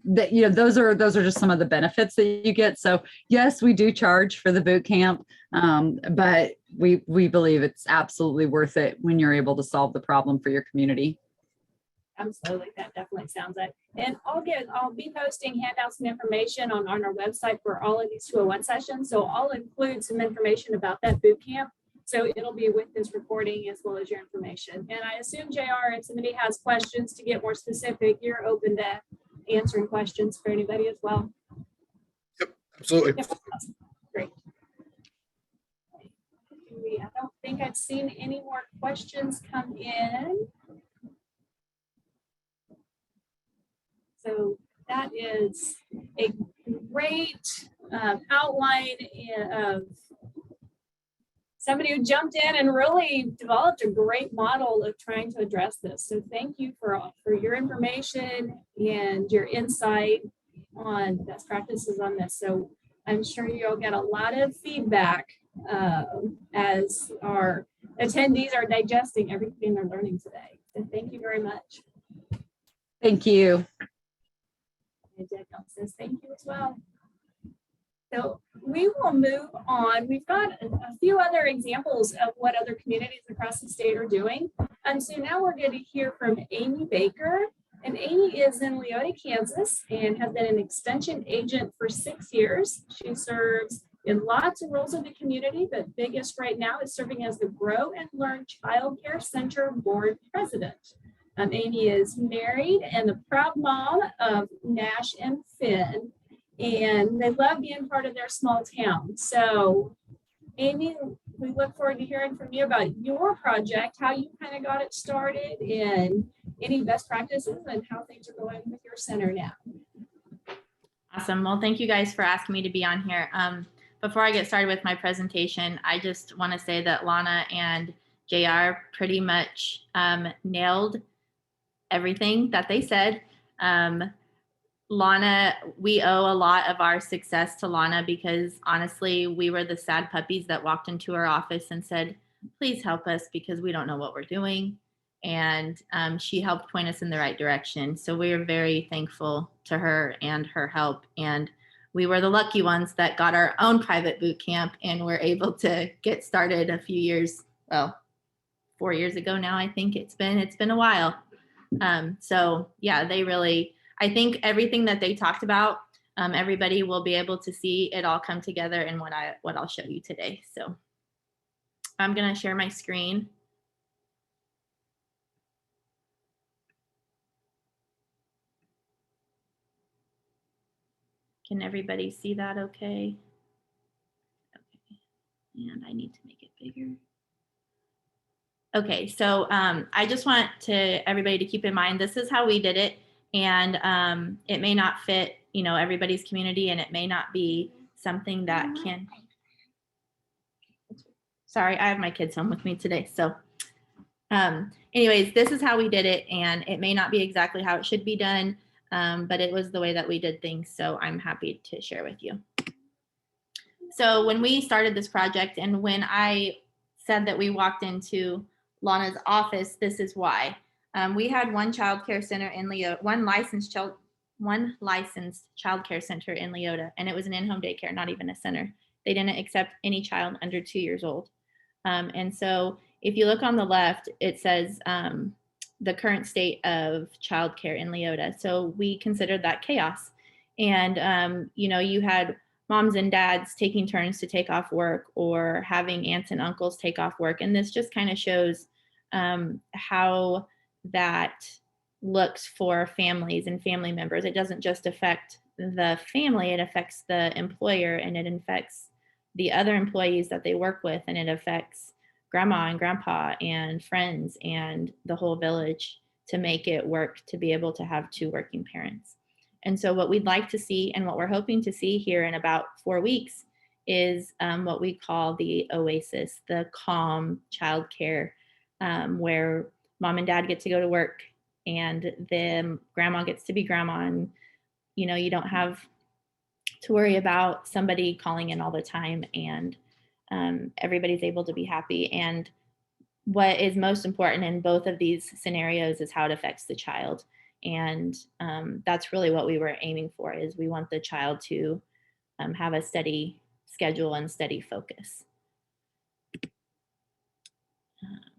those are just some of the benefits that you get. So yes, we do charge for the boot camp, but we believe it's absolutely worth it when you're able to solve the problem for your community. Absolutely, that definitely sounds it. And I'll be posting handouts and information on our website for all of these 201 sessions. So I'll include some information about that boot camp. So it'll be with this recording as well as your information. And I assume, JR, if somebody has questions to get more specific, you're open to answering questions for anybody as well. Yep, absolutely. Yep. Great. I don't think I've seen any more questions come in. So that is a great outline of somebody who jumped in and really developed a great model of trying to address this. So thank you for your information and your insight on best practices on this. So I'm sure you'll get a lot of feedback as our attendees are digesting everything they're learning today. So thank you very much. Thank you. And Danielle says thank you as well. So we will move on. We've got a few other examples of what other communities across the state are doing. So now we're going to hear from Amy Baker. And Amy is in Leota, Kansas, and has been an extension agent for 6 years. She serves in lots of roles in the community, but biggest right now is serving as the Grow and Learn Childcare Center Board President. Amy is married and the proud mom of Nash and Finn, and they love being part of their small town. So, Amy, we look forward to hearing from you about your project, how you kind of got it started, and any best practices and how things are going with your center now. Awesome. Well, thank you guys for asking me to be on here. Before I get started with my presentation, I just want to say that Lana and JR pretty much nailed everything that they said. Lana, we owe a lot of our success to Lana because honestly, we were the sad puppies that walked into her office and said, please help us because we don't know what we're doing. And she helped point us in the right direction. So we are very thankful to her and her help. And we were the lucky ones that got our own private boot camp and were able to get started a few years, well, 4 years ago now, I think it's been a while. So yeah, they really, I think everything that they talked about, everybody will be able to see it all come together in what I'll show you today. So I'm going to share my screen. Can everybody see that okay? Okay, and I need to make it bigger. Okay, so I just want everybody to keep in mind, this is how we did it. And it may not fit, everybody's community, and it may not be something that can, sorry, I have my kids home with me today. So Anyways, this is how we did it, and it may not be exactly how it should be done, but it was the way that we did things. So I'm happy to share with you. So when we started this project, and when I said that we walked into Lana's office, this is why. We had one childcare center in Leota, one licensed childcare center in Leota, and it was an in-home daycare, not even a center. They didn't accept any child under 2 years old. And so if you look on the left, it says the current state of childcare in Leota. So we considered that chaos. And, you had moms and dads taking turns to take off work, or having aunts and uncles take off work. And this just kind of shows how that looks for families and family members. It doesn't just affect the family, it affects the employer, and it affects the other employees that they work with, and it affects grandma and grandpa and friends and the whole village to make it work to be able to have 2 working parents. And so what we'd like to see, and what we're hoping to see here in about 4 weeks, is what we call the oasis, the calm childcare, where mom and dad get to go to work, and then grandma gets to be grandma, and you don't have to worry about somebody calling in all the time, and everybody's able to be happy. And what is most important in both of these scenarios is how it affects the child. And that's really what we were aiming for, is we want the child to have a steady schedule and steady focus.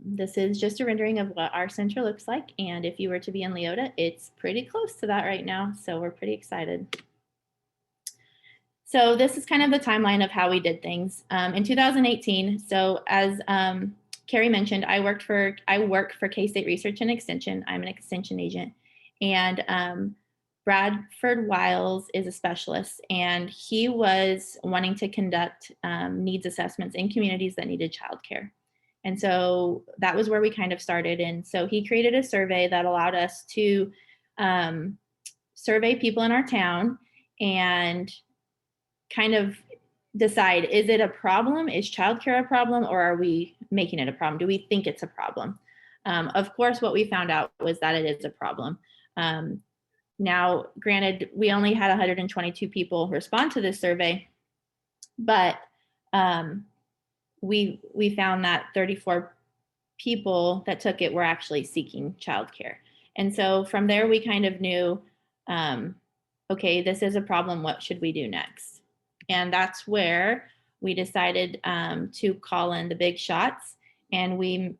This is just a rendering of what our center looks like. And if you were to be in Leota, it's pretty close to that right now. So we're pretty excited. So this is kind of the timeline of how we did things. In 2018, so as Carrie mentioned, I work for K-State Research and Extension. I'm an extension agent. And Bradford Wiles is a specialist, and he was wanting to conduct needs assessments in communities that needed childcare. And so that was where we kind of started. And so he created a survey that allowed us to survey people in our town and kind of decide, is it a problem? Is childcare a problem, or are we making it a problem? Do we think it's a problem? Of course, what we found out was that it is a problem. Now, granted, we only had 122 people respond to this survey, but we found that 34 people that took it were actually seeking childcare. And so from there, we kind of knew, okay, this is a problem. What should we do next? And that's where we decided to call in the big shots. And we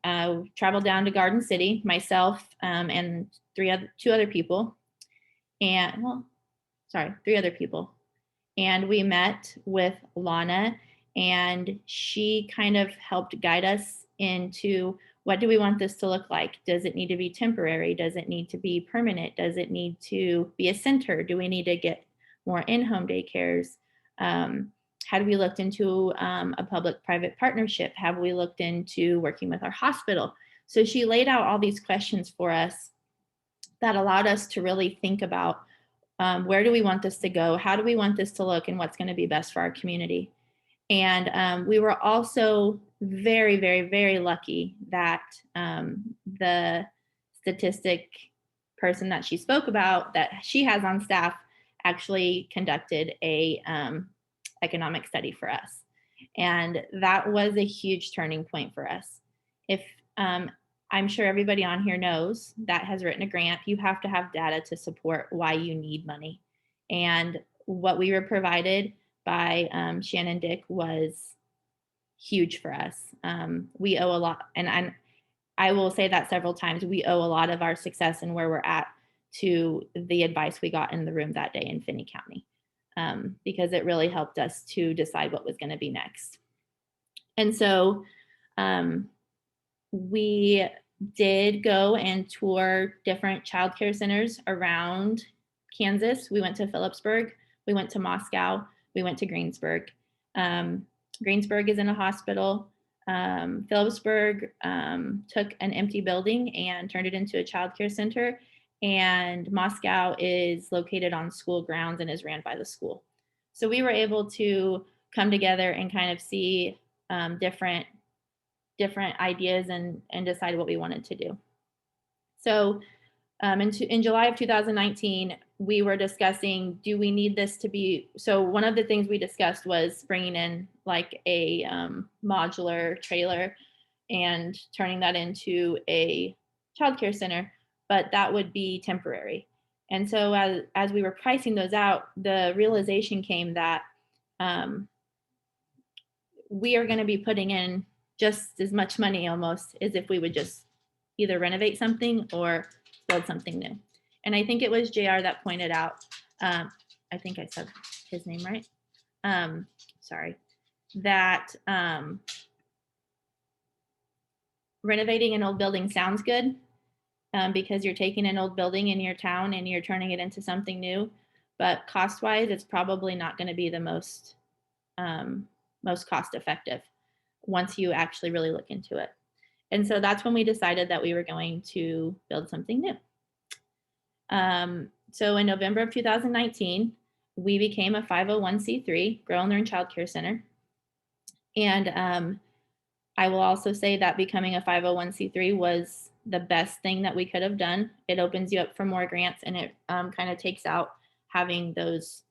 traveled down to Garden City, myself and three other people. And we met with Lana, and she kind of helped guide us into, what do we want this to look like? Does it need to be temporary? Does it need to be permanent? Does it need to be a center? Do we need to get more in-home daycares? Had we looked into a public-private partnership? Have we looked into working with our hospital? So she laid out all these questions for us that allowed us to really think about where do we want this to go? How do we want this to look? And what's going to be best for our community? And we were also very, very, very lucky that the statistic person that she spoke about, that she has on staff, actually conducted a economic study for us. And that was a huge turning point for us. If I'm sure everybody on here knows that has written a grant, you have to have data to support why you need money. And what we were provided by Shannon Dick was huge for us. We owe a lot, and I will say that several times, we owe a lot of our success and where we're at to the advice we got in the room that day in Finney County, because it really helped us to decide what was going to be next. And so we did go and tour different childcare centers around Kansas. We went to Phillipsburg, we went to Moscow, we went to Greensburg. Greensburg is in a hospital. Phillipsburg took an empty building and turned it into a childcare center. And Moscow is located on school grounds and is ran by the school. So we were able to come together and kind of see different different ideas and decide what we wanted to do. So in July of 2019, we were discussing, do we need this to be, so one of the things we discussed was bringing in like a modular trailer and turning that into a childcare center, but that would be temporary. And so as we were pricing those out, the realization came that we are going to be putting in just as much money almost as if we would just either renovate something or build something new. And I think it was JR that pointed out, I think I said his name right. Sorry, that renovating an old building sounds good because you're taking an old building in your town and you're turning it into something new. But cost-wise, it's probably not going to be the most cost effective once you actually really look into it. And so that's when we decided that we were going to build something new. So in November of 2019, we became a 501c3 Grow and Learn Childcare Center. And I will also say that becoming a 501c3 was the best thing that we could have done. It opens you up for more grants, and it kind of takes out having those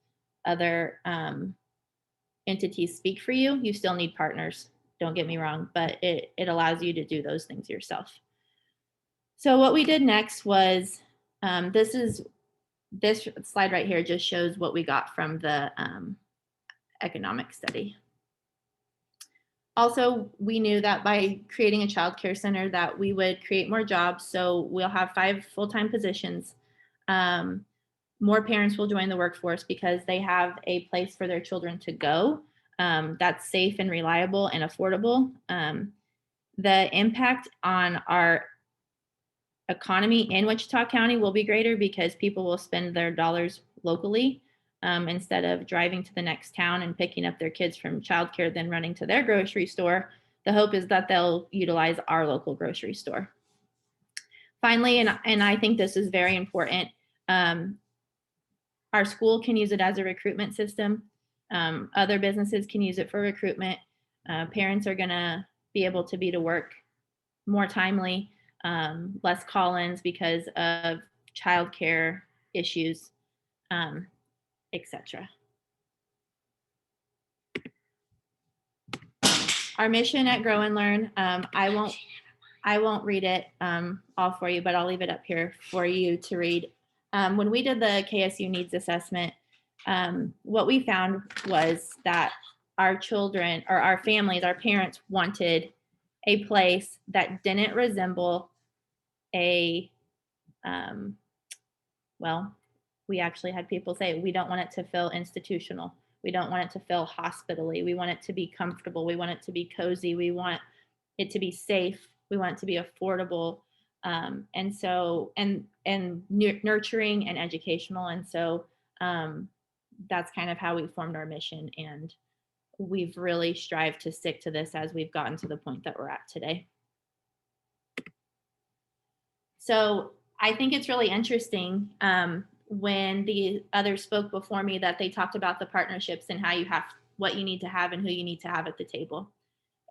other entities speak for you. You still need partners, don't get me wrong, but it allows you to do those things yourself. So what we did next was, this slide right here just shows what we got from the economic study. Also, we knew that by creating a child care center that we would create more jobs. So we'll have 5 full-time positions. More parents will join the workforce because they have a place for their children to go that's safe and reliable and affordable. The impact on our economy in Wichita County will be greater because people will spend their dollars locally instead of driving to the next town and picking up their kids from childcare, then running to their grocery store. The hope is that they'll utilize our local grocery store. Finally, and I think this is very important, our school can use it as a recruitment system. Other businesses can use it for recruitment. Parents are gonna be able to be to work more timely, less call-ins because of childcare issues, etc. Our mission at Grow and Learn, I won't read it all for you, but I'll leave it up here for you to read. When we did the KSU needs assessment, what we found was that our children or our families, our parents wanted a place that didn't resemble a, well, we actually had people say, we don't want it to feel institutional. We don't want it to feel hospitally. We want it to be comfortable. We want it to be cozy. We want it to be safe. We want it to be affordable. And so, and nurturing and educational. And so that's kind of how we formed our mission. And we've really strived to stick to this as we've gotten to the point that we're at today. So I think it's really interesting when the others spoke before me that they talked about the partnerships and how you have, what you need to have and who you need to have at the table.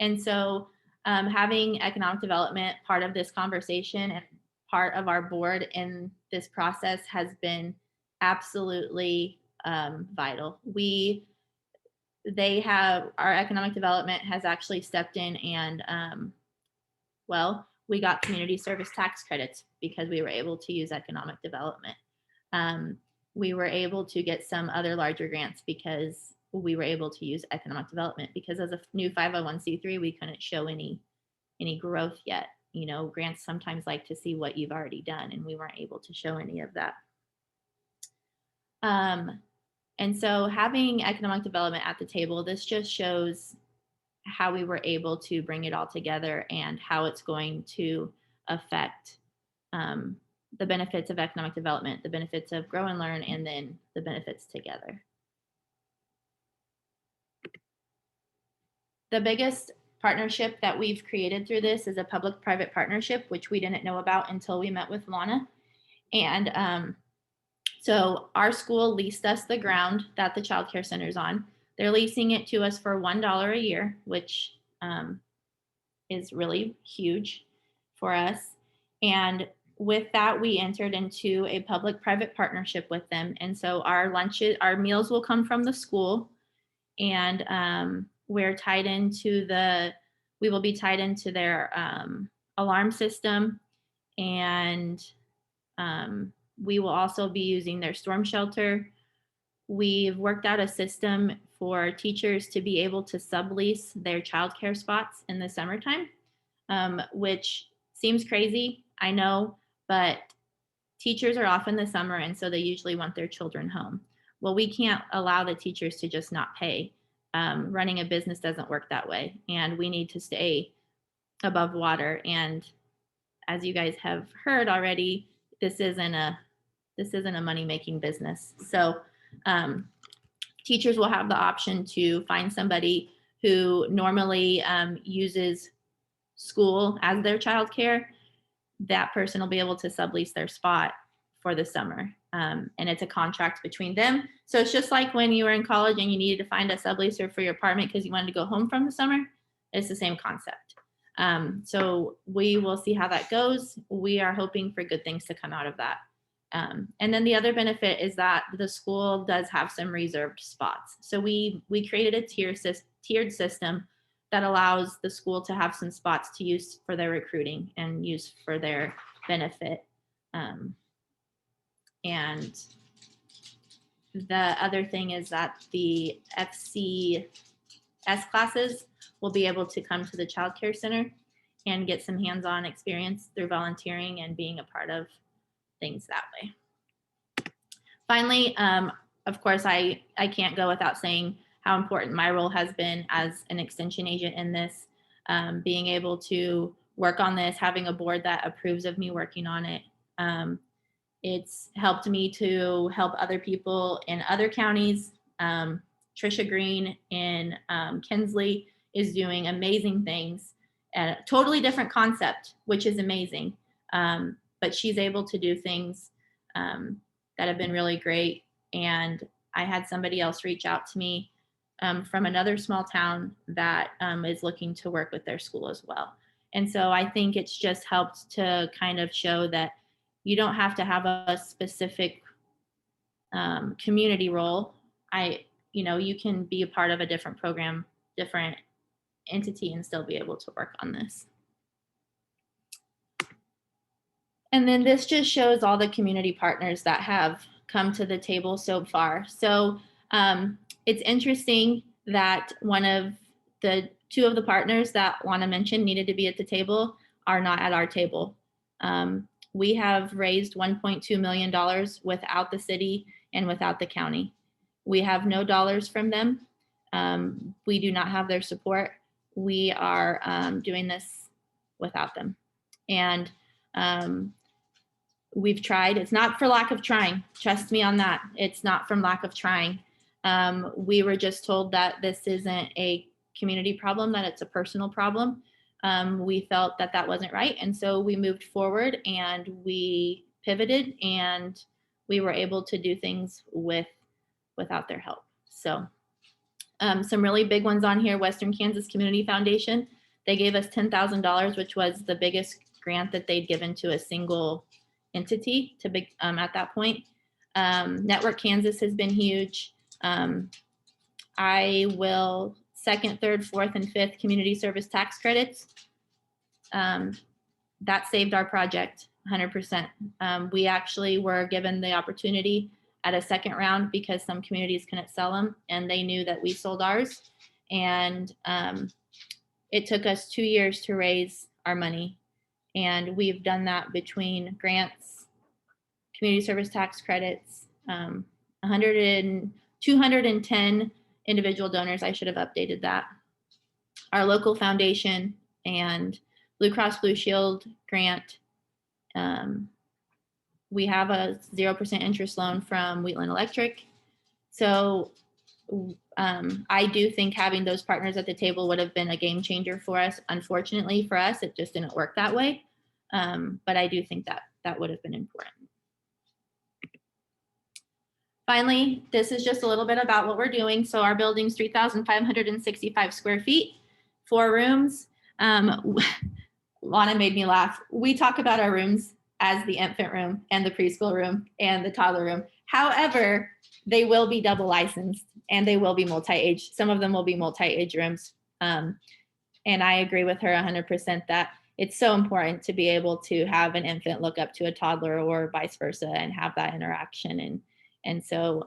And so having economic development part of this conversation and part of our board in this process has been absolutely vital. Our economic development has actually stepped in and well, we got community service tax credits because we were able to use economic development. We were able to get some other larger grants because we were able to use economic development, because as a new 501c3, we couldn't show any growth yet. You know, grants sometimes like to see what you've already done, and we weren't able to show any of that. And so having economic development at the table, this just shows how we were able to bring it all together and how it's going to affect the benefits of economic development, the benefits of Grow and Learn, and then the benefits together. The biggest partnership that we've created through this is a public-private partnership, which we didn't know about until we met with Lana. And so our school leased us the ground that the child care center is on. They're leasing it to us for $1 a year, which is really huge for us. And with that, we entered into a public-private partnership with them. And so our meals will come from the school, and we will be tied into their alarm system, and we will also be using their storm shelter. We've worked out a system for teachers to be able to sublease their childcare spots in the summertime, which seems crazy, I know, but teachers are off in the summer, and so they usually want their children home. Well, we can't allow the teachers to just not pay. Running a business doesn't work that way, and we need to stay above water. And as you guys have heard already, this isn't a money-making business. So teachers will have the option to find somebody who normally uses school as their childcare. That person will be able to sublease their spot for the summer. And it's a contract between them. So it's just like when you were in college and you needed to find a subleaser for your apartment because you wanted to go home from the summer. It's the same concept. So we will see how that goes. We are hoping for good things to come out of that. And then the other benefit is that the school does have some reserved spots. So we created a tiered system that allows the school to have some spots to use for their recruiting and use for their benefit. And the other thing is that the FCS classes will be able to come to the Child Care Center and get some hands-on experience through volunteering and being a part of things that way. Finally, of course, I can't go without saying how important my role has been as an extension agent in this, being able to work on this, having a board that approves of me working on it. It's helped me to help other people in other counties. Trisha Green in Kinsley is doing amazing things, and a totally different concept, which is amazing. But she's able to do things that have been really great. And I had somebody else reach out to me from another small town that is looking to work with their school as well. And so I think it's just helped to kind of show that you don't have to have a specific community role. You can be a part of a different program, different entity, and still be able to work on this. And then this just shows all the community partners that have come to the table so far. So it's interesting that two of the partners that Lana mentioned needed to be at the table are not at our table. We have raised $1.2 million without the city and without the county. We have no dollars from them. We do not have their support. We are doing this without them. And we've tried. It's not for lack of trying. Trust me on that. It's not from lack of trying. We were just told that this isn't a community problem, that it's a personal problem. We felt that that wasn't right. And so we moved forward and we pivoted, and we were able to do things without their help. So some really big ones on here: Western Kansas Community Foundation. They gave us $10,000, which was the biggest grant that they'd given to a single entity at that point. Network Kansas has been huge. I will second, third, fourth, and fifth community service tax credits. That saved our project 100%. We actually were given the opportunity at a second round because some communities couldn't sell them, and they knew that we sold ours. And it took us 2 years to raise our money. And we've done that between grants, community service tax credits, 210 individual donors. I should have updated that. Our local foundation and Blue Cross Blue Shield grant. We have a 0% interest loan from Wheatland Electric. So I do think having those partners at the table would have been a game changer for us. Unfortunately for us, it just didn't work that way. But I do think that would have been important. Finally, this is just a little bit about what we're doing. So our building's 3,565 square feet, 4 rooms. Lana made me laugh. We talk about our rooms as the infant room and the preschool room and the toddler room. However, they will be double licensed and they will be multi-age. Some of them will be multi-age rooms. And I agree with her 100% that it's so important to be able to have an infant look up to a toddler or vice versa and have that interaction. And so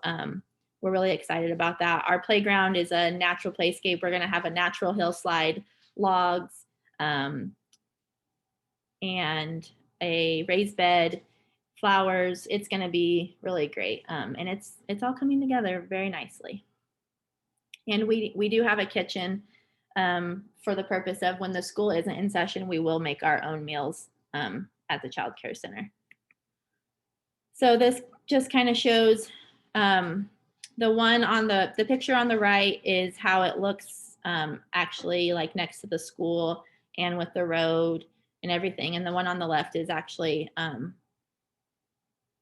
we're really excited about that. Our playground is a natural playscape. We're going to have a natural hillslide, logs, and a raised bed, flowers. It's going to be really great. And it's all coming together very nicely. And we do have a kitchen for the purpose of when the school isn't in session, we will make our own meals at the Child Care Center. So this just kind of shows the one on the picture on the right is how it looks actually like next to the school and with the road and everything. And the one on the left is actually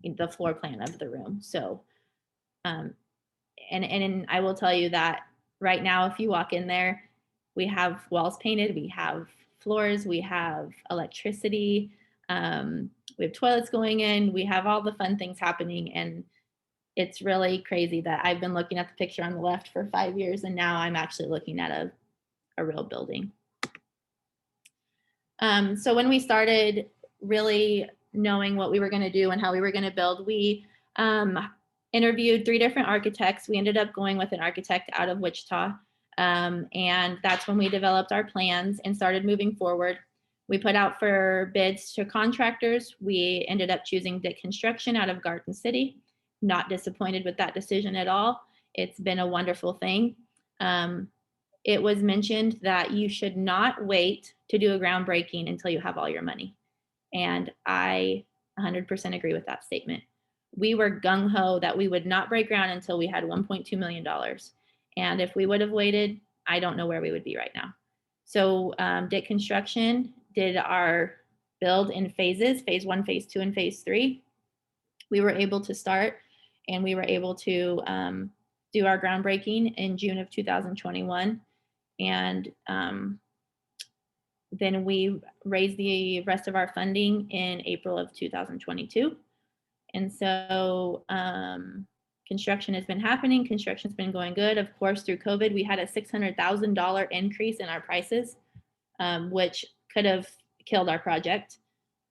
the floor plan of the room. So, and I will tell you that right now, if you walk in there, we have walls painted, we have floors, we have electricity, we have toilets going in, we have all the fun things happening. And it's really crazy that I've been looking at the picture on the left for 5 years and now I'm actually looking at a real building. So when we started really knowing what we were going to do and how we were going to build, we interviewed 3 different architects. We ended up going with an architect out of Wichita. And that's when we developed our plans and started moving forward. We put out for bids to contractors. We ended up choosing Dick Construction out of Garden City. Not disappointed with that decision at all. It's been a wonderful thing. It was mentioned that you should not wait to do a groundbreaking until you have all your money. And I 100% agree with that statement. We were gung-ho that we would not break ground until we had $1.2 million. And if we would have waited, I don't know where we would be right now. So Dick Construction did our build in phases, phase 1, phase 2, and phase 3. We were able to start and we were able to do our groundbreaking in June of 2021. And then we raised the rest of our funding in April of 2022. And so construction has been happening. Construction's been going good. Of course, through COVID, we had a $600,000 increase in our prices, which could have killed our project.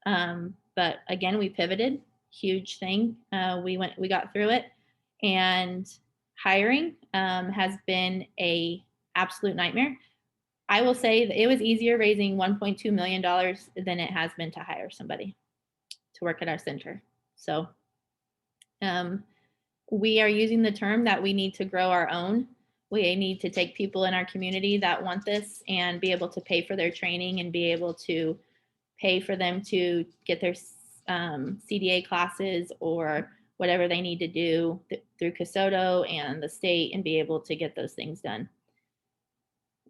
But again, we pivoted. Huge thing. We got through it. And hiring has been a absolute nightmare. I will say that it was easier raising $1.2 million than it has been to hire somebody to work at our center. So we are using the term that we need to grow our own. We need to take people in our community that want this and be able to pay for their training and be able to pay for them to get their CDA classes or whatever they need to do through Casoto and the state and be able to get those things done.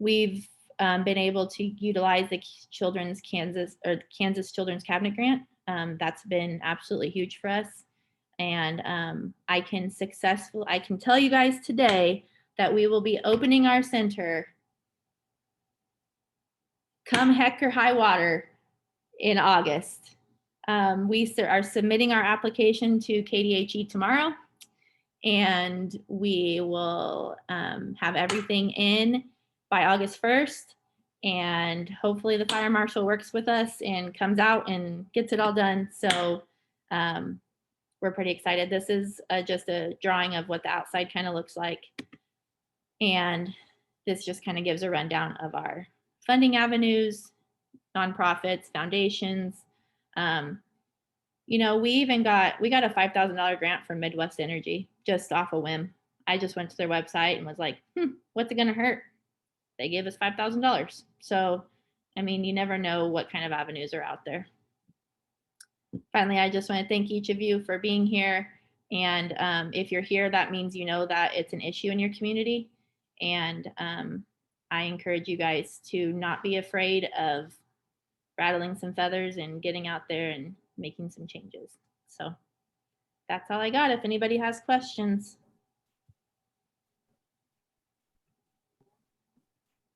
We've been able to utilize the Kansas Children's Cabinet Grant. That's been absolutely huge for us. And I can tell you guys today that we will be opening our center come heck or high water in August. We are submitting our application to KDHE tomorrow, and we will have everything in by August 1st. And hopefully the fire marshal works with us and comes out and gets it all done. So we're pretty excited. This is just a drawing of what the outside kind of looks like. And this just kind of gives a rundown of our funding avenues, nonprofits, foundations. You know, we got a $5,000 grant from Midwest Energy just off a whim. I just went to their website and was like, what's it going to hurt? They gave us $5,000. So, I mean, you never know what kind of avenues are out there. Finally, I just want to thank each of you for being here. And if you're here, that means you know that it's an issue in your community. And I encourage you guys to not be afraid of rattling some feathers and getting out there and making some changes. So that's all I got. If anybody has questions.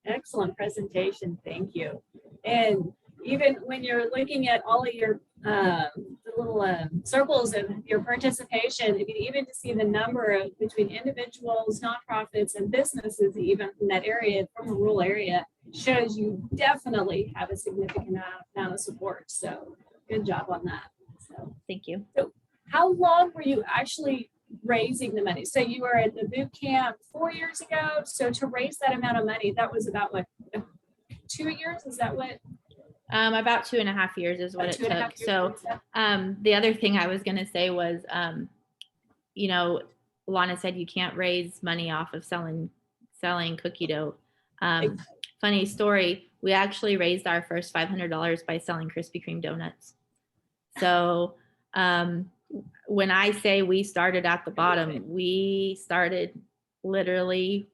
Excellent presentation. Thank you. And even when you're looking at all of your the little circles of your participation, I mean, even to see the number of between individuals, nonprofits, and businesses, even from that area, from a rural area, shows you definitely have a significant amount of support. So good job on that. So Thank you. how long were you actually raising the money? So you were at the boot camp 4 years ago. So to raise that amount of money, that was about what, 2 years? Is that what? About 2.5 years is what it 2.5 took. years, So yeah. the other thing I was going to say was, you know, Lana said you can't raise money off of selling cookie dough. Funny story, we actually raised our first $500 by selling Krispy Kreme donuts. So when I say we started at the bottom, we started literally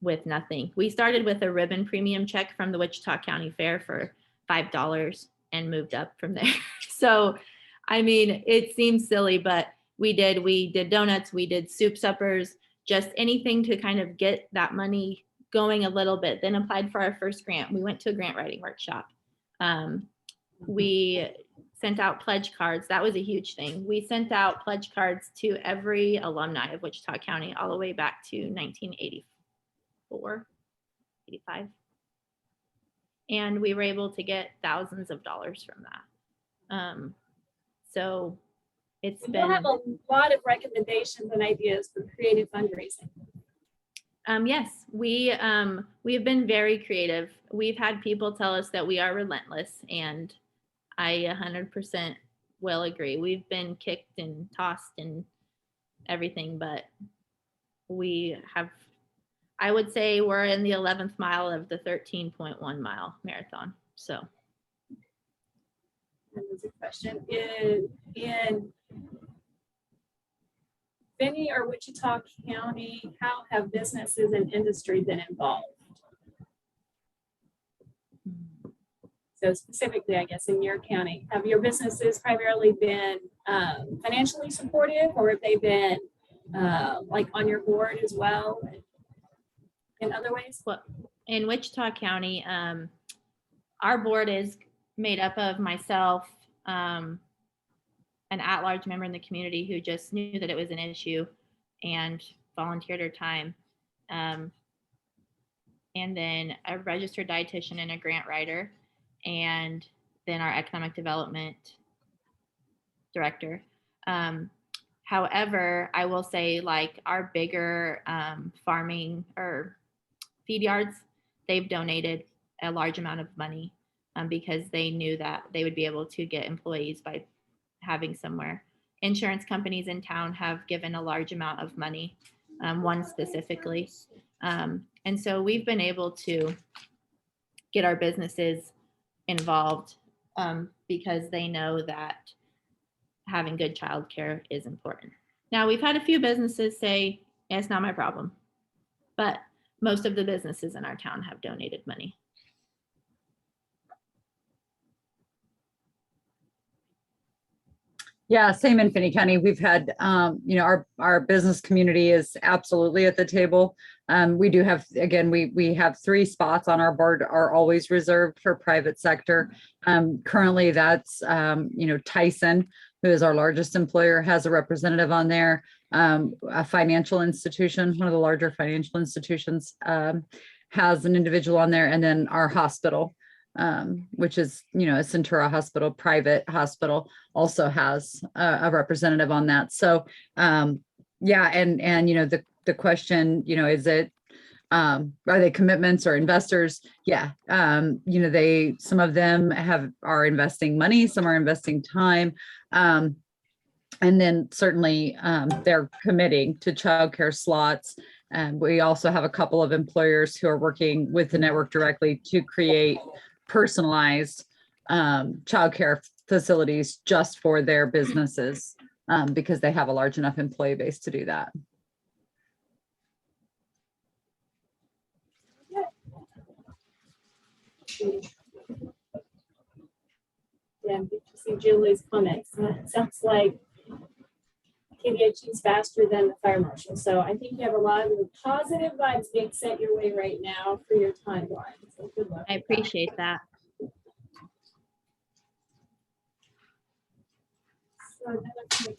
with nothing. We started with a ribbon premium check from the Wichita County Fair for $5 and moved up from there. So, I mean, it seems silly, but we did donuts, we did soup suppers, just anything to kind of get that money going a little bit, then applied for our first grant. We went to a grant writing workshop. We sent out pledge cards. That was a huge thing. We sent out pledge cards to every alumni of Wichita County all the way back to 1984, 85. And we were able to get thousands of dollars from that. So it's We'll have a lot of recommendations and ideas for creative fundraising. Yes, we have been very creative. We've had people tell us that we are relentless, and I 100% will agree. We've been kicked and tossed and everything, but we have, I would say we're in the 11th mile of the 13.1 mile marathon. So. That was a question. In Finney or Wichita County, how have businesses and industry been involved? So specifically, I guess, in your county, have your businesses primarily been financially supportive, or have they been like on your board as well in other ways? Well, in Wichita County, our board is made up of myself, an at-large member in the community who just knew that it was an issue and volunteered her time. And then a registered dietitian and a grant writer, and then our economic development director. However, I will say, like, our bigger farming or feed yards, they've donated a large amount of money because they knew that they would be able to get employees by having somewhere. Insurance companies in town have given a large amount of money, one specifically. And so we've been able to get our businesses involved because they know that having good childcare is important. Now, we've had a few businesses say, yeah, it's not my problem, but most of the businesses in our town have donated money. Yeah, same in Finney County. We've had, you know, our business community is absolutely at the table. We do have, again, we have 3 spots on our board are always reserved for private sector. Currently that's, you know, Tyson, who is our largest employer, has a representative on there. A financial institution, one of the larger financial institutions, has an individual on there, and then our hospital, which is, you know, a Centura hospital, private hospital, also has a representative on that. So, yeah, and you know, the question, you know, is it, are they commitments or investors? Yeah, you know, some of them are investing money, some are investing time, and then certainly they're committing to childcare slots. And we also have a couple of employers who are working with the network directly to create personalized childcare facilities just for their businesses because they have a large enough employee base to do that. Yeah, good to see Julie's comments. Sounds like KDHE is faster than the fire marshal. So I think you have a lot of positive vibes being sent your way right now for your timeline. So good luck. I with that. appreciate that. So another thing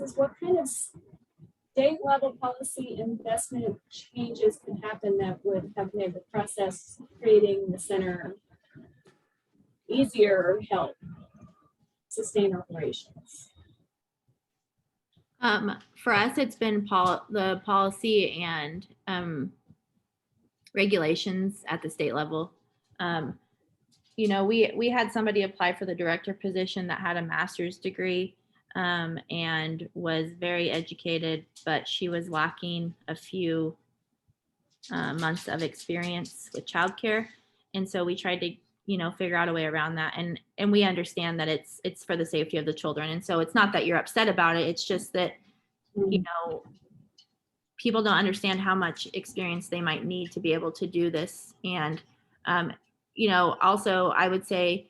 is what kind of state level policy investment changes could happen that would have made the process creating the center easier or help sustain operations? For us, it's been the policy and regulations at the state level. You know, we had somebody apply for the director position that had a master's degree and was very educated, but she was lacking a few months of experience with childcare. And so we tried to, you know, figure out a way around that. And we understand that it's for the safety of the children. And so it's not that you're upset about it. It's just that, you know, people don't understand how much experience they might need to be able to do this. And, you know, also I would say,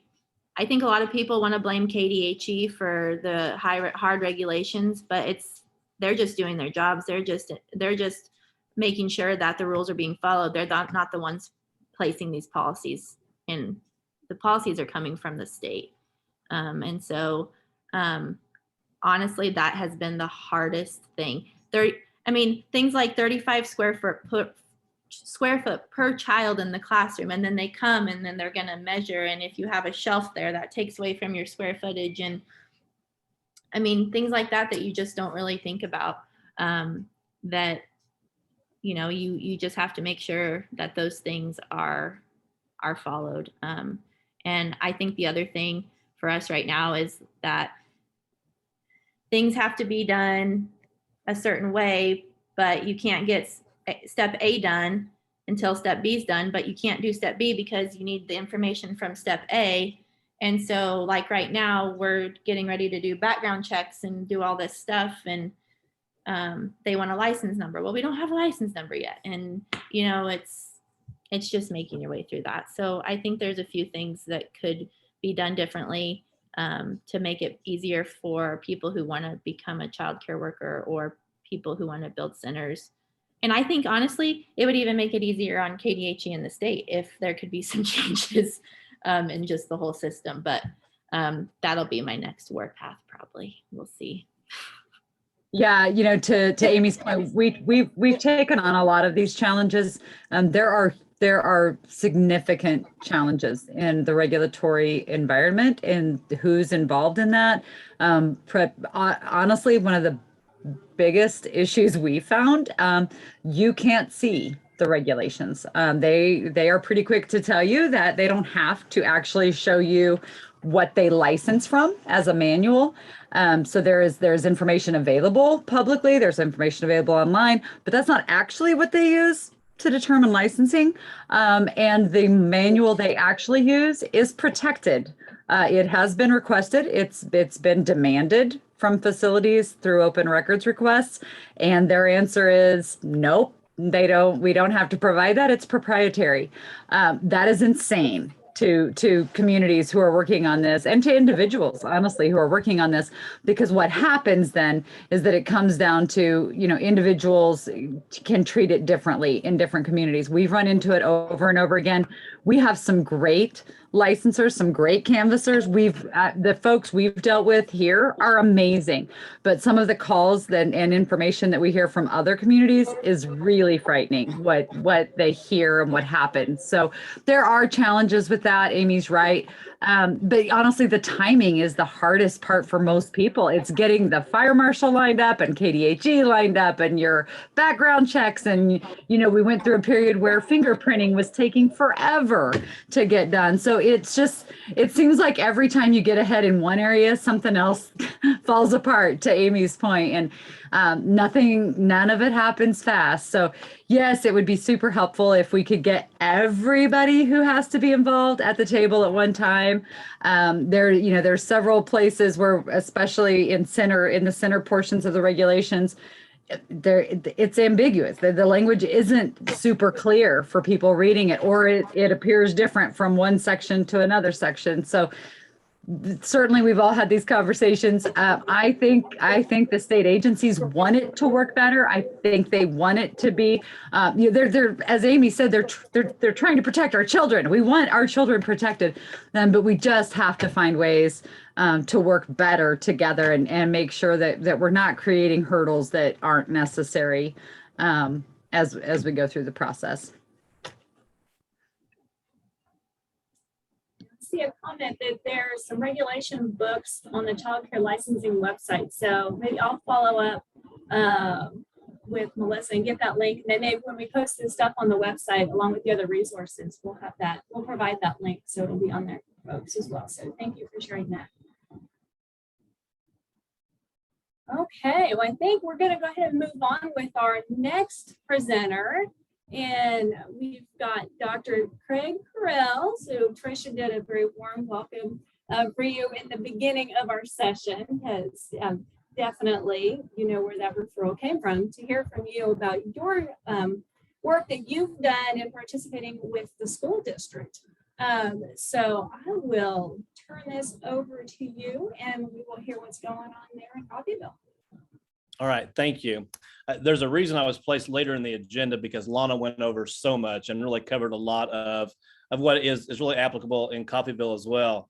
I think a lot of people want to blame KDHE for the hard regulations, but they're just doing their jobs. They're just making sure that the rules are being followed. They're not the ones placing these policies, and the policies are coming from the state. And so honestly, that has been the hardest thing. Things like 35 square foot per child in the classroom, and then they come and then they're going to measure, and if you have a shelf there, that takes away from your square footage. And I mean, things like that you just don't really think about, that, you know, you just have to make sure that those things are followed. And I think the other thing for us right now is that things have to be done a certain way, but you can't get step A done until step B is done, but you can't do step B because you need the information from step A. And so like right now we're getting ready to do background checks and do all this stuff, and they want a license number. Well, we don't have a license number yet. And, you know, it's just making your way through that. So I think there's a few things that could be done differently to make it easier for people who want to become a child care worker or people who want to build centers. And I think, honestly, it would even make it easier on KDHE in the state if there could be some changes in just the whole system. But that'll be my next warpath, probably. We'll see. Yeah, you know, to Amy's point, we've taken on a lot of these challenges. There are significant challenges in the regulatory environment and who's involved in that. Honestly, one of the biggest issues we found, you can't see the regulations. They are pretty quick to tell you that they don't have to actually show you what they license from as a manual. So there's information available publicly, there's information available online, but that's not actually what they use to determine licensing. And the manual they actually use is protected. It has been requested. It's been demanded from facilities through open records requests. And their answer is nope, we don't have to provide that. It's proprietary. That is insane to communities who are working on this, and to individuals, honestly, who are working on this, because what happens then is that it comes down to, you know, individuals can treat it differently in different communities. We've run into it over and over again. We have some great licensors, some great canvassers. The folks we've dealt with here are amazing, but some of the calls and information that we hear from other communities is really frightening, what they hear and what happens. So there are challenges with that. Amy's right. But honestly, the timing is the hardest part for most people. It's getting the fire marshal lined up and KDHE lined up and your background checks. And, you know, we went through a period where fingerprinting was taking forever to get done. So it seems like every time you get ahead in one area, something else falls apart, to Amy's point. And none of it happens fast. So yes, it would be super helpful if we could get everybody who has to be involved at the table at one time. There's several places where, especially in the center portions of the regulations, it's ambiguous. The language isn't super clear for people reading it, or it appears different from one section to another section. So certainly we've all had these conversations. I think the state agencies want it to work better. I think they want it to be, they're as Amy said, they're trying to protect our children. We want our children protected, but we just have to find ways to work better together and make sure that we're not creating hurdles that aren't necessary as we go through the process. See a comment that there's some regulation books on the childcare licensing website. So maybe I'll follow up with Melissa and get that link. And then maybe when we post this stuff on the website, along with the other resources, we'll have that. We'll provide that link. So it'll be on there for folks as well. So thank you for sharing that. Okay, well, I think we're going to go ahead and move on with our next presenter. And we've got Dr. Craig Carrell. So Tricia did a very warm welcome for you in the beginning of our session, because definitely, you know, where that referral came from, to hear from you about your work that you've done in participating with the school district. So I will turn this over to you and we will hear what's going on there in Coffeyville. All right, thank you. There's a reason I was placed later in the agenda, because Lana went over so much and really covered a lot of what is really applicable in Coffeyville as well.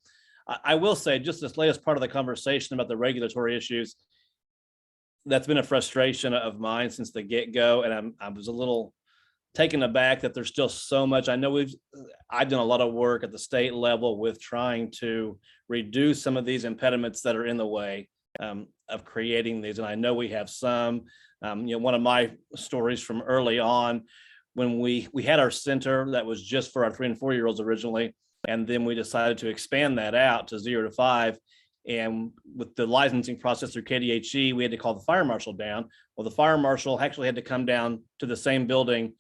I will say, just this latest part of the conversation about the regulatory issues, that's been a frustration of mine since the get-go, and I was a little taken aback that there's still so much. I know I've done a lot of work at the state level with trying to reduce some of these impediments that are in the way of creating these, and I know we have some. One of my stories from early on, when we had our center that was just for our 3 and 4 year olds originally, and then we decided to expand that out to 0 to 5. And with the licensing process through KDHE, we had to call the fire marshal down. Well, the fire marshal actually had to come down to the same building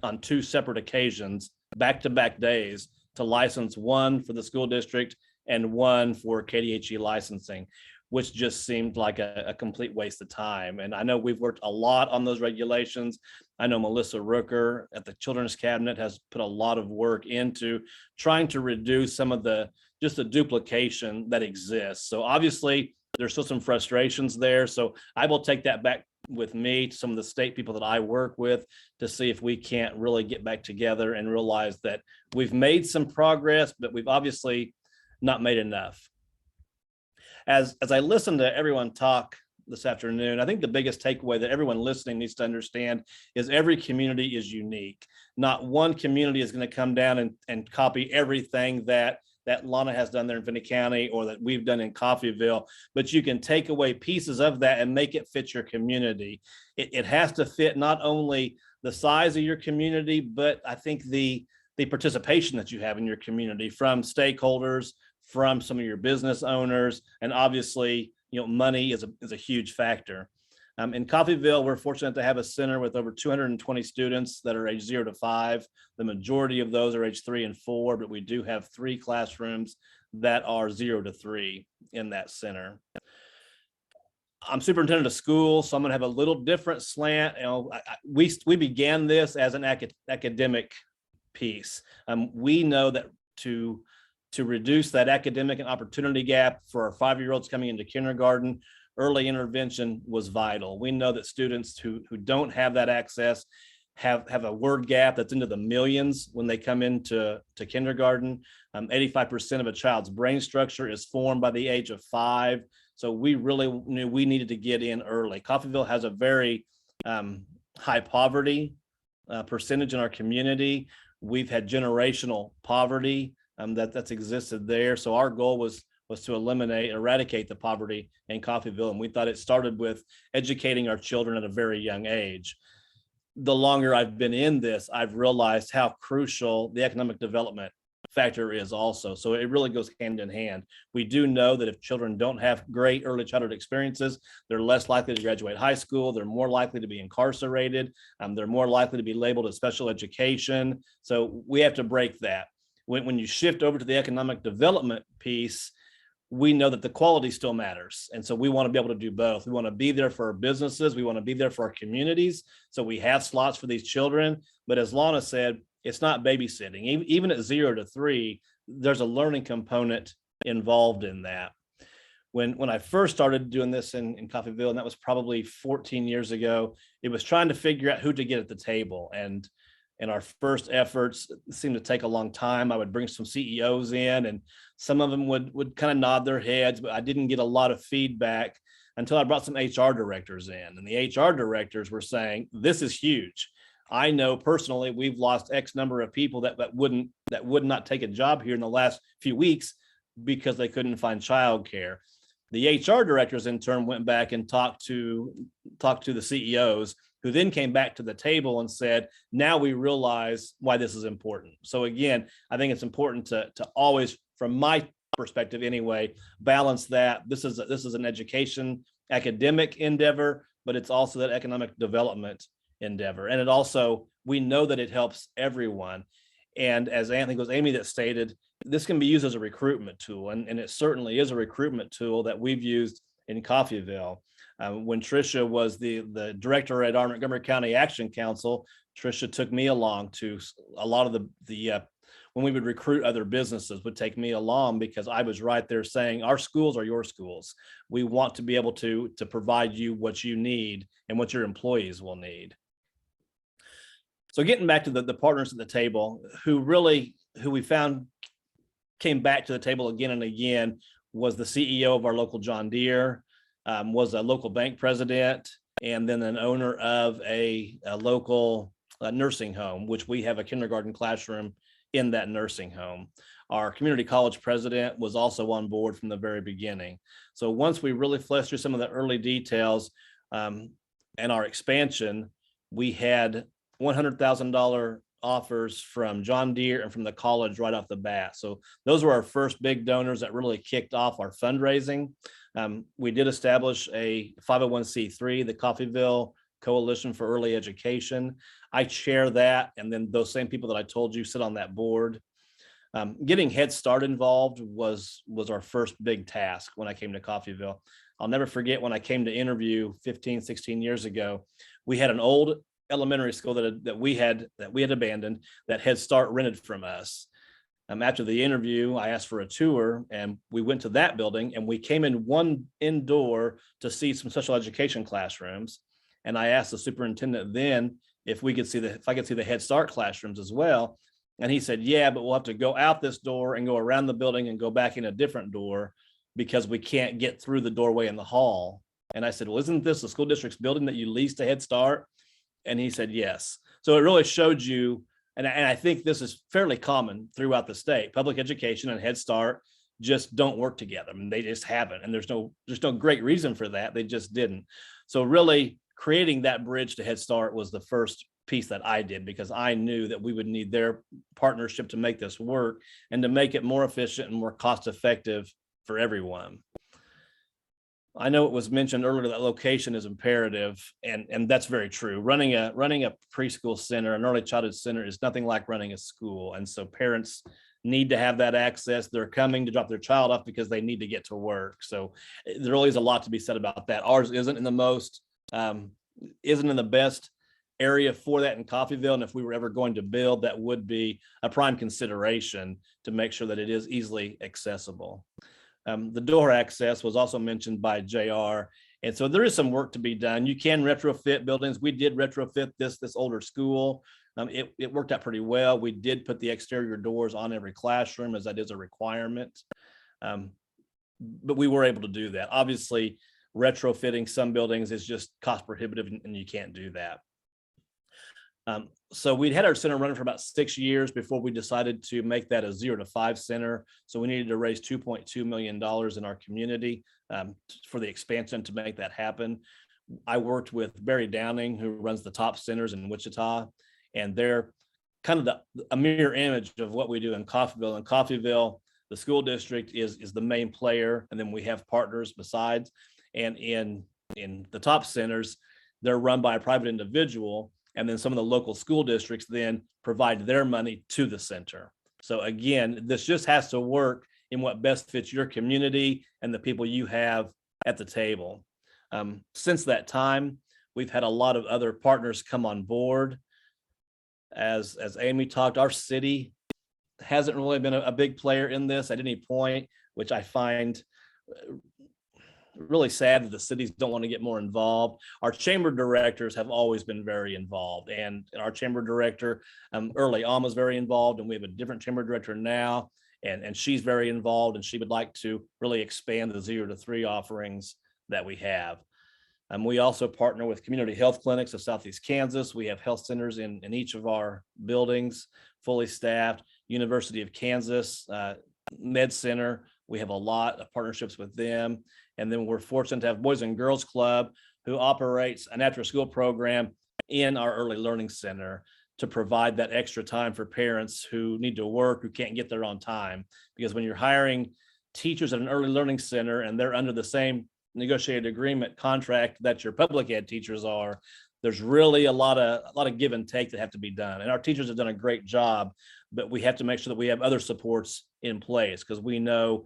on 2 separate occasions, back-to-back days, to license one for the school district and one for KDHE licensing, which just seemed like a complete waste of time. And I know we've worked a lot on those regulations. I know Melissa Rooker at the Children's Cabinet has put a lot of work into trying to reduce some of the duplication that exists. So obviously there's still some frustrations there. So I will take that back with me to some of the state people that I work with to see if we can't really get back together and realize that we've made some progress, but we've obviously not made enough. As I listen to everyone talk this afternoon, I think the biggest takeaway that everyone listening needs to understand is every community is unique. Not one community is going to come down and copy everything that Lana has done there in Finney County or that we've done in Coffeyville, but you can take away pieces of that and make it fit your community. It has to fit not only the size of your community, but I think the participation that you have in your community from stakeholders, from some of your business owners, and obviously, money is a huge factor. In Coffeyville, we're fortunate to have a center with over 220 students that are age 0 to 5. The majority of those are age 3 and 4, but we do have 3 classrooms that are 0 to 3 in that center. I'm superintendent of schools, so I'm going to have a little different slant. We began this as an academic piece. We know that to reduce that academic and opportunity gap for our 5-year-olds coming into kindergarten, early intervention was vital. We know that students who don't have that access have a word gap that's into the millions when they come into kindergarten. 85% of a child's brain structure is formed by the age of 5. So we really knew we needed to get in early. Coffeyville has a very high poverty percentage in our community. We've had generational poverty that's existed there. So our goal was to eradicate the poverty in Coffeyville. And we thought it started with educating our children at a very young age. The longer I've been in this, I've realized how crucial the economic development factor is also. So it really goes hand in hand. We do know that if children don't have great early childhood experiences, they're less likely to graduate high school. They're more likely to be incarcerated. They're more likely to be labeled as special education. So we have to break that. When you shift over to the economic development piece, we know that the quality still matters. And so we want to be able to do both. We want to be there for our businesses. We want to be there for our communities. So we have slots for these children. But as Lana said, it's not babysitting. Even at 0 to 3, there's a learning component involved in that. When I first started doing this in Coffeyville, and that was probably 14 years ago, it was trying to figure out who to get at the table. And our first efforts seemed to take a long time. I would bring some CEOs in, and some of them would kind of nod their heads, but I didn't get a lot of feedback until I brought some HR directors in. And the HR directors were saying, this is huge. I know personally we've lost X number of people that would not take a job here in the last few weeks because they couldn't find childcare. The HR directors in turn went back and talked to the CEOs, who then came back to the table and said, now we realize why this is important. So again, I think it's important to always, from my perspective anyway, balance that. This is an education, academic endeavor, but it's also that economic development endeavor. And it also, we know that it helps everyone. And as I think it was Amy that stated, this can be used as a recruitment tool. And it certainly is a recruitment tool that we've used in Coffeyville. When Tricia was the director at Montgomery County Action Council, Tricia took me along to a lot of the when we would recruit other businesses, would take me along, because I was right there saying, our schools are your schools. We want to be able to provide you what you need and what your employees will need. So getting back to the partners at the table, who we found came back to the table again and again, was the CEO of our local John Deere, was a local bank president, and then an owner of a local nursing home, which we have a kindergarten classroom in that nursing home. Our community college president was also on board from the very beginning. So once we really fleshed through some of the early details and our expansion, we had $100,000 offers from John Deere and from the college right off the bat. So those were our first big donors that really kicked off our fundraising. We did establish a 501c3, the Coffeyville Coalition for Early Education. I chair that, and then those same people that I told you sit on that board. Getting Head Start involved was our first big task when I came to Coffeyville. I'll never forget when I came to interview 15, 16 years ago, we had an old elementary school that we had abandoned, that Head Start rented from us. After the interview, I asked for a tour, and we went to that building, and we came in one indoor to see some special education classrooms. And I asked the superintendent then if I could see the Head Start classrooms as well. And he said, yeah, but we'll have to go out this door and go around the building and go back in a different door because we can't get through the doorway in the hall. And I said, well, isn't this the school district's building that you leased to Head Start? And he said, yes. So it really showed you, and I think this is fairly common throughout the state. Public education and Head Start just don't work together. I mean, they just haven't. And there's no great reason for that. They just didn't. So really creating that bridge to Head Start was the first piece that I did, because I knew that we would need their partnership to make this work and to make it more efficient and more cost effective for everyone. I know it was mentioned earlier that location is imperative, and that's very true. Running a preschool center, an early childhood center, is nothing like running a school. And so parents need to have that access. They're coming to drop their child off because they need to get to work. So there really is a lot to be said about that. Ours isn't in the best area for that in Coffeyville. And if we were ever going to build, that would be a prime consideration to make sure that it is easily accessible. The door access was also mentioned by JR. And so there is some work to be done. You can retrofit buildings. We did retrofit this older school. It worked out pretty well. We did put the exterior doors on every classroom, as that is a requirement. But we were able to do that. Obviously, retrofitting some buildings is just cost prohibitive, and you can't do that. So we'd had our center running for about 6 years before we decided to make that a 0 to 5 center. So we needed to raise $2.2 million in our community for the expansion to make that happen. I worked with Barry Downing, who runs the top centers in Wichita, and they're kind of a mirror image of what we do in Coffeyville. In Coffeyville, the school district is the main player, and then we have partners besides. And in the top centers, they're run by a private individual, and then some of the local school districts then provide their money to the center. So again, this just has to work in what best fits your community and the people you have at the table. Since that time, we've had a lot of other partners come on board. As Amy talked, our city hasn't really been a big player in this at any point, which I find really sad that the cities don't want to get more involved. Our chamber directors have always been very involved, and our chamber director early on was very involved, and we have a different chamber director now, and she's very involved, and she would like to really expand the 0 to 3 offerings that we have. We also partner with community health clinics of Southeast Kansas. We have health centers in each of our buildings, fully staffed. University of Kansas Med Center, we have a lot of partnerships with them. And then we're fortunate to have Boys and Girls Club, who operates an after-school program in our early learning center to provide that extra time for parents who need to work, who can't get there on time. Because when you're hiring teachers at an early learning center and they're under the same negotiated agreement contract that your public ed teachers are, there's really a lot of give and take that have to be done. And our teachers have done a great job, but we have to make sure that we have other supports in place, because we know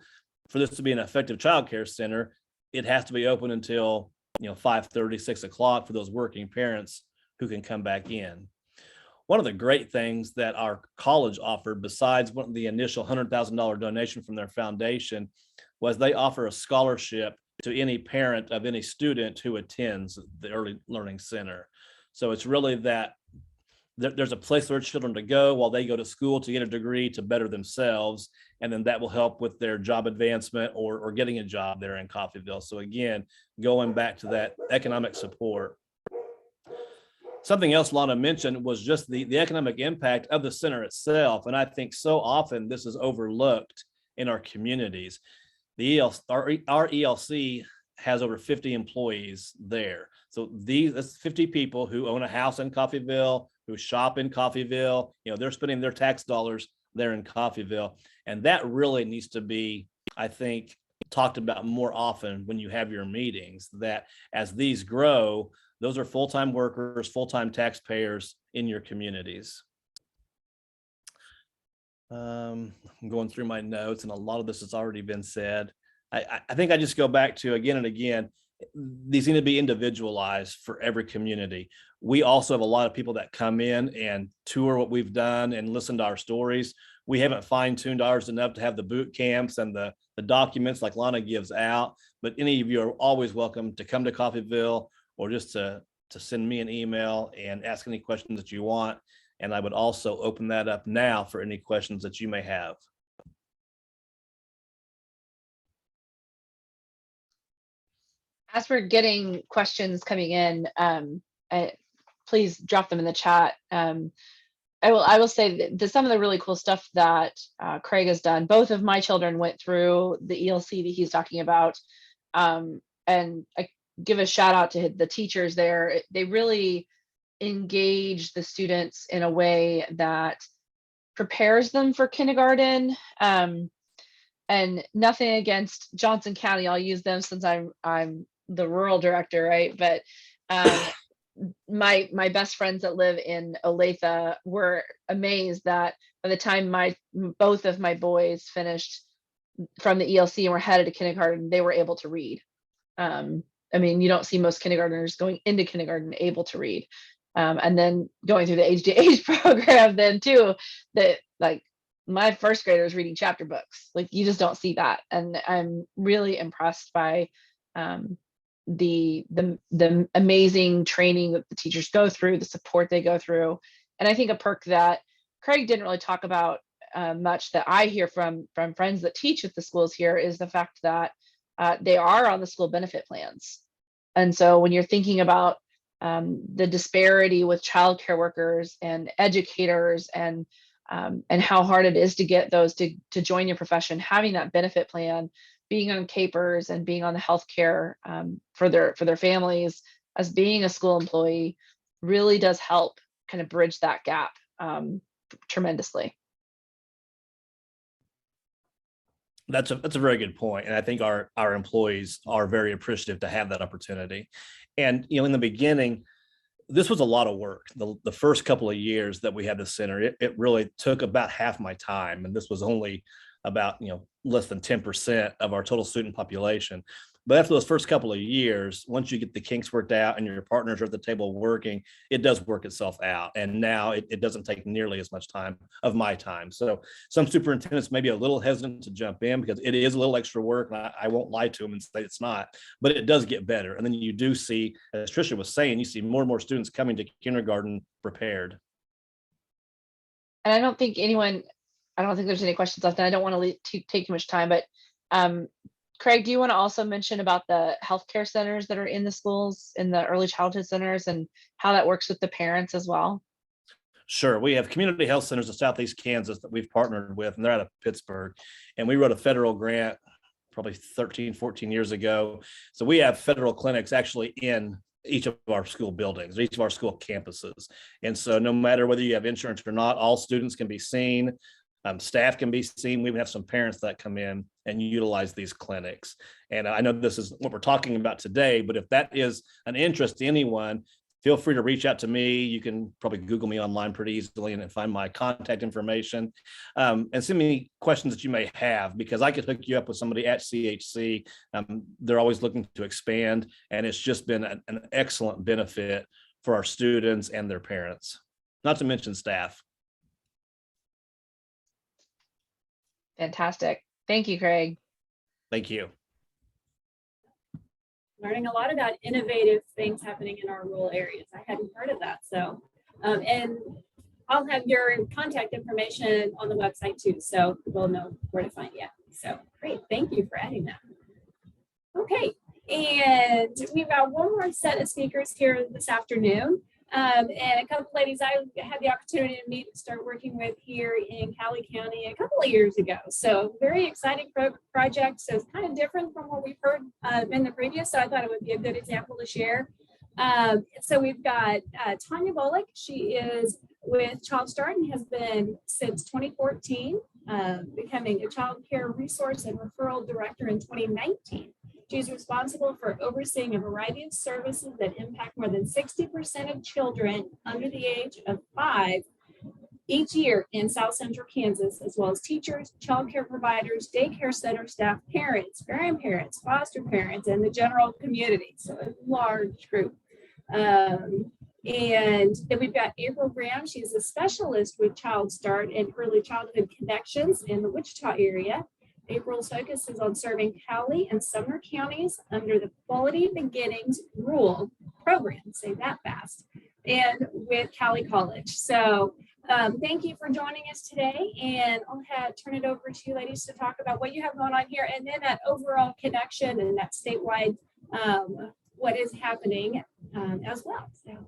for this to be an effective childcare center, it has to be open until 5:30, 6 o'clock for those working parents who can come back in. One of the great things that our college offered, besides the initial $100,000 donation from their foundation, was they offer a scholarship to any parent of any student who attends the early learning center. So it's really that there's a place for children to go while they go to school to get a degree to better themselves. And then that will help with their job advancement or getting a job there in Coffeyville. So again, going back to that economic support. Something else Lana mentioned was just the economic impact of the center itself. And I think so often this is overlooked in our communities. Our ELC has over 50 employees there. So that's 50 people who own a house in Coffeyville, who shop in Coffeyville. They're spending their tax dollars there in Coffeyville. And that really needs to be, I think, talked about more often when you have your meetings, that as these grow, those are full-time workers, full-time taxpayers in your communities. I'm going through my notes, and a lot of this has already been said. I think I just go back to again and again, these need to be individualized for every community. We also have a lot of people that come in and tour what we've done and listen to our stories. We haven't fine-tuned ours enough to have the boot camps and the documents like Lana gives out, but any of you are always welcome to come to Coffeyville or just to send me an email and ask any questions that you want. And I would also open that up now for any questions that you may have. As we're getting questions coming in, please drop them in the chat. I will say that some of the really cool stuff that Craig has done. Both of my children went through the ELC that he's talking about, and I give a shout out to the teachers there. They really engage the students in a way that prepares them for kindergarten. And nothing against Johnson County, I'll use them since I'm the rural director, right? But my best friends that live in Olathe were amazed that by the time both of my boys finished from the ELC and were headed to kindergarten, they were able to read. I mean, you don't see most kindergartners going into kindergarten able to read. And then going through the age to age program then too, that like my first graders reading chapter books, like you just don't see that. And I'm really impressed by the amazing training that the teachers go through, the support they go through. And I think a perk that Craig didn't really talk about much that I hear from friends that teach at the schools here is the fact that they are on the school benefit plans. And so when you're thinking about the disparity with childcare workers and educators and how hard it is to get those to join your profession, having that benefit plan, being on capers and being on the healthcare for their families as being a school employee really does help kind of bridge that gap tremendously. That's a very good point. And I think our employees are very appreciative to have that opportunity. And, in the beginning, this was a lot of work. The first couple of years that we had the center, it really took about half my time. And this was only about, less than 10% of our total student population. But after those first couple of years, once you get the kinks worked out and your partners are at the table working, it does work itself out. And now it doesn't take nearly as much time of my time. So some superintendents may be a little hesitant to jump in because it is a little extra work. And I won't lie to them and say it's not, but it does get better. And then you do see, as Tricia was saying, you see more and more students coming to kindergarten prepared. And I don't think there's any questions left, and I don't want to take too much time, but Craig, do you want to also mention about the healthcare centers that are in the schools, in the early childhood centers, and how that works with the parents as well? Sure. We have community health centers in Southeast Kansas that we've partnered with, and they're out of Pittsburgh. And we wrote a federal grant probably 13, 14 years ago. So we have federal clinics actually in each of our school buildings, each of our school campuses. And so no matter whether you have insurance or not, all students can be seen. Staff can be seen. We even have some parents that come in and utilize these clinics. And I know this is what we're talking about today, but if that is an interest to anyone, feel free to reach out to me. You can probably Google me online pretty easily and find my contact information, and send me questions that you may have, because I could hook you up with somebody at CHC. They're always looking to expand, and it's just been an excellent benefit for our students and their parents, not to mention staff. Fantastic. Thank you, Craig. Thank you. Learning a lot about innovative things happening in our rural areas. I hadn't heard of that. So, and I'll have your contact information on the website too, so we'll know where to find you. So great, thank you for adding that. Okay, and we've got one more set of speakers here this afternoon. And a couple ladies I had the opportunity to meet and start working with here in Cali County a couple of years ago. So very exciting project. So it's kind of different from what we've heard in the previous. So I thought it would be a good example to share. So we've got Tanya Bullock. She is with Child Start and has been since 2014, becoming a child care resource and referral director in 2019. She's responsible for overseeing a variety of services that impact more than 60% of children under the age of 5 each year in South Central Kansas, as well as teachers, child care providers, daycare center staff, parents, grandparents, foster parents, and the general community. So a large group. And then we've got April Graham. She's a specialist with Child Start and Early Childhood Connections in the Wichita area. April's focus is on serving Cali and Sumner counties under the Quality Beginnings Rule program, say that fast, and with Cali College. So thank you for joining us today, and I'll turn it over to you ladies to talk about what you have going on here, and then that overall connection and that statewide, what is happening as well. So.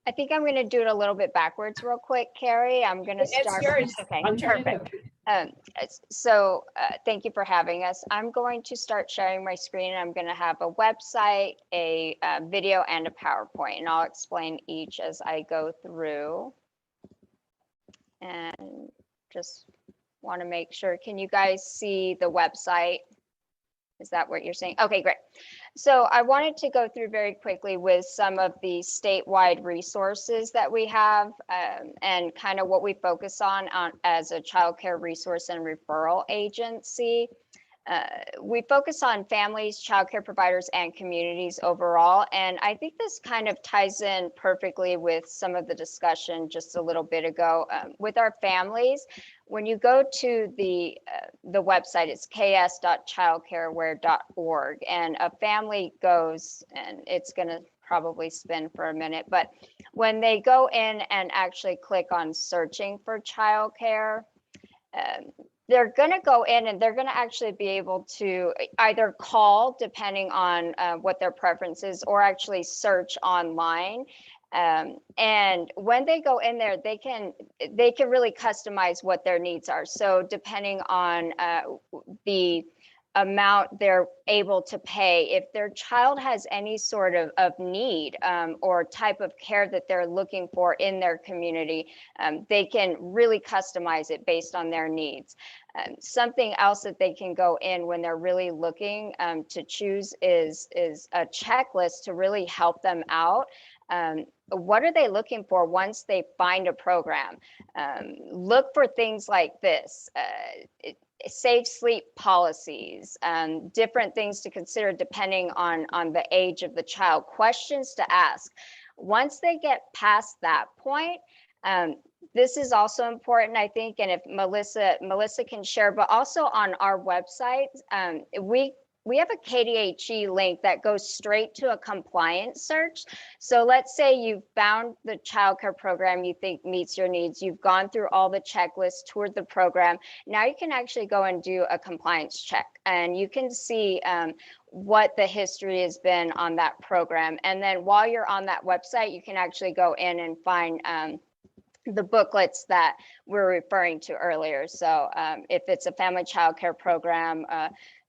I think I'm going to do it a little bit backwards real quick, Carrie. I'm going to start. It's yours. Okay, I'm perfect. Thank you for having us. I'm going to start sharing my screen. I'm going to have a website, a video, and a PowerPoint, and I'll explain each as I go through. And just want to make sure, can you guys see the website? Is that what you're saying? Okay, great. So I wanted to go through very quickly with some of the statewide resources that we have, and kind of what we focus on as a child care resource and referral agency. We focus on families, child care providers, and communities overall. And I think this kind of ties in perfectly with some of the discussion just a little bit ago. With our families, when you go to the website, it's ks.childcareware.org, and a family goes, and it's going to probably spin for a minute, but when they go in and actually click on searching for childcare, they're going to go in and they're going to actually be able to either call, depending on what their preference is, or actually search online. And when they go in there, they can really customize what their needs are. So depending on the amount they're able to pay, if their child has any sort of need or type of care that they're looking for in their community, they can really customize it based on their needs. Something else that they can go in when they're really looking to choose is a checklist to really help them out. what are they looking for once they find a program? Look for things like this. Safe sleep policies, different things to consider depending on the age of the child, questions to ask. Once they get past that point, this is also important, I think, and if Melissa can share, but also on our website, we have a KDHE link that goes straight to a compliance search. So let's say you've found the childcare program you think meets your needs. You've gone through all the checklists, toured the program. Now you can actually go and do a compliance check, and you can see what the history has been on that program. And then while you're on that website, you can actually go in and find the booklets that we're referring to earlier. So if it's a family childcare program,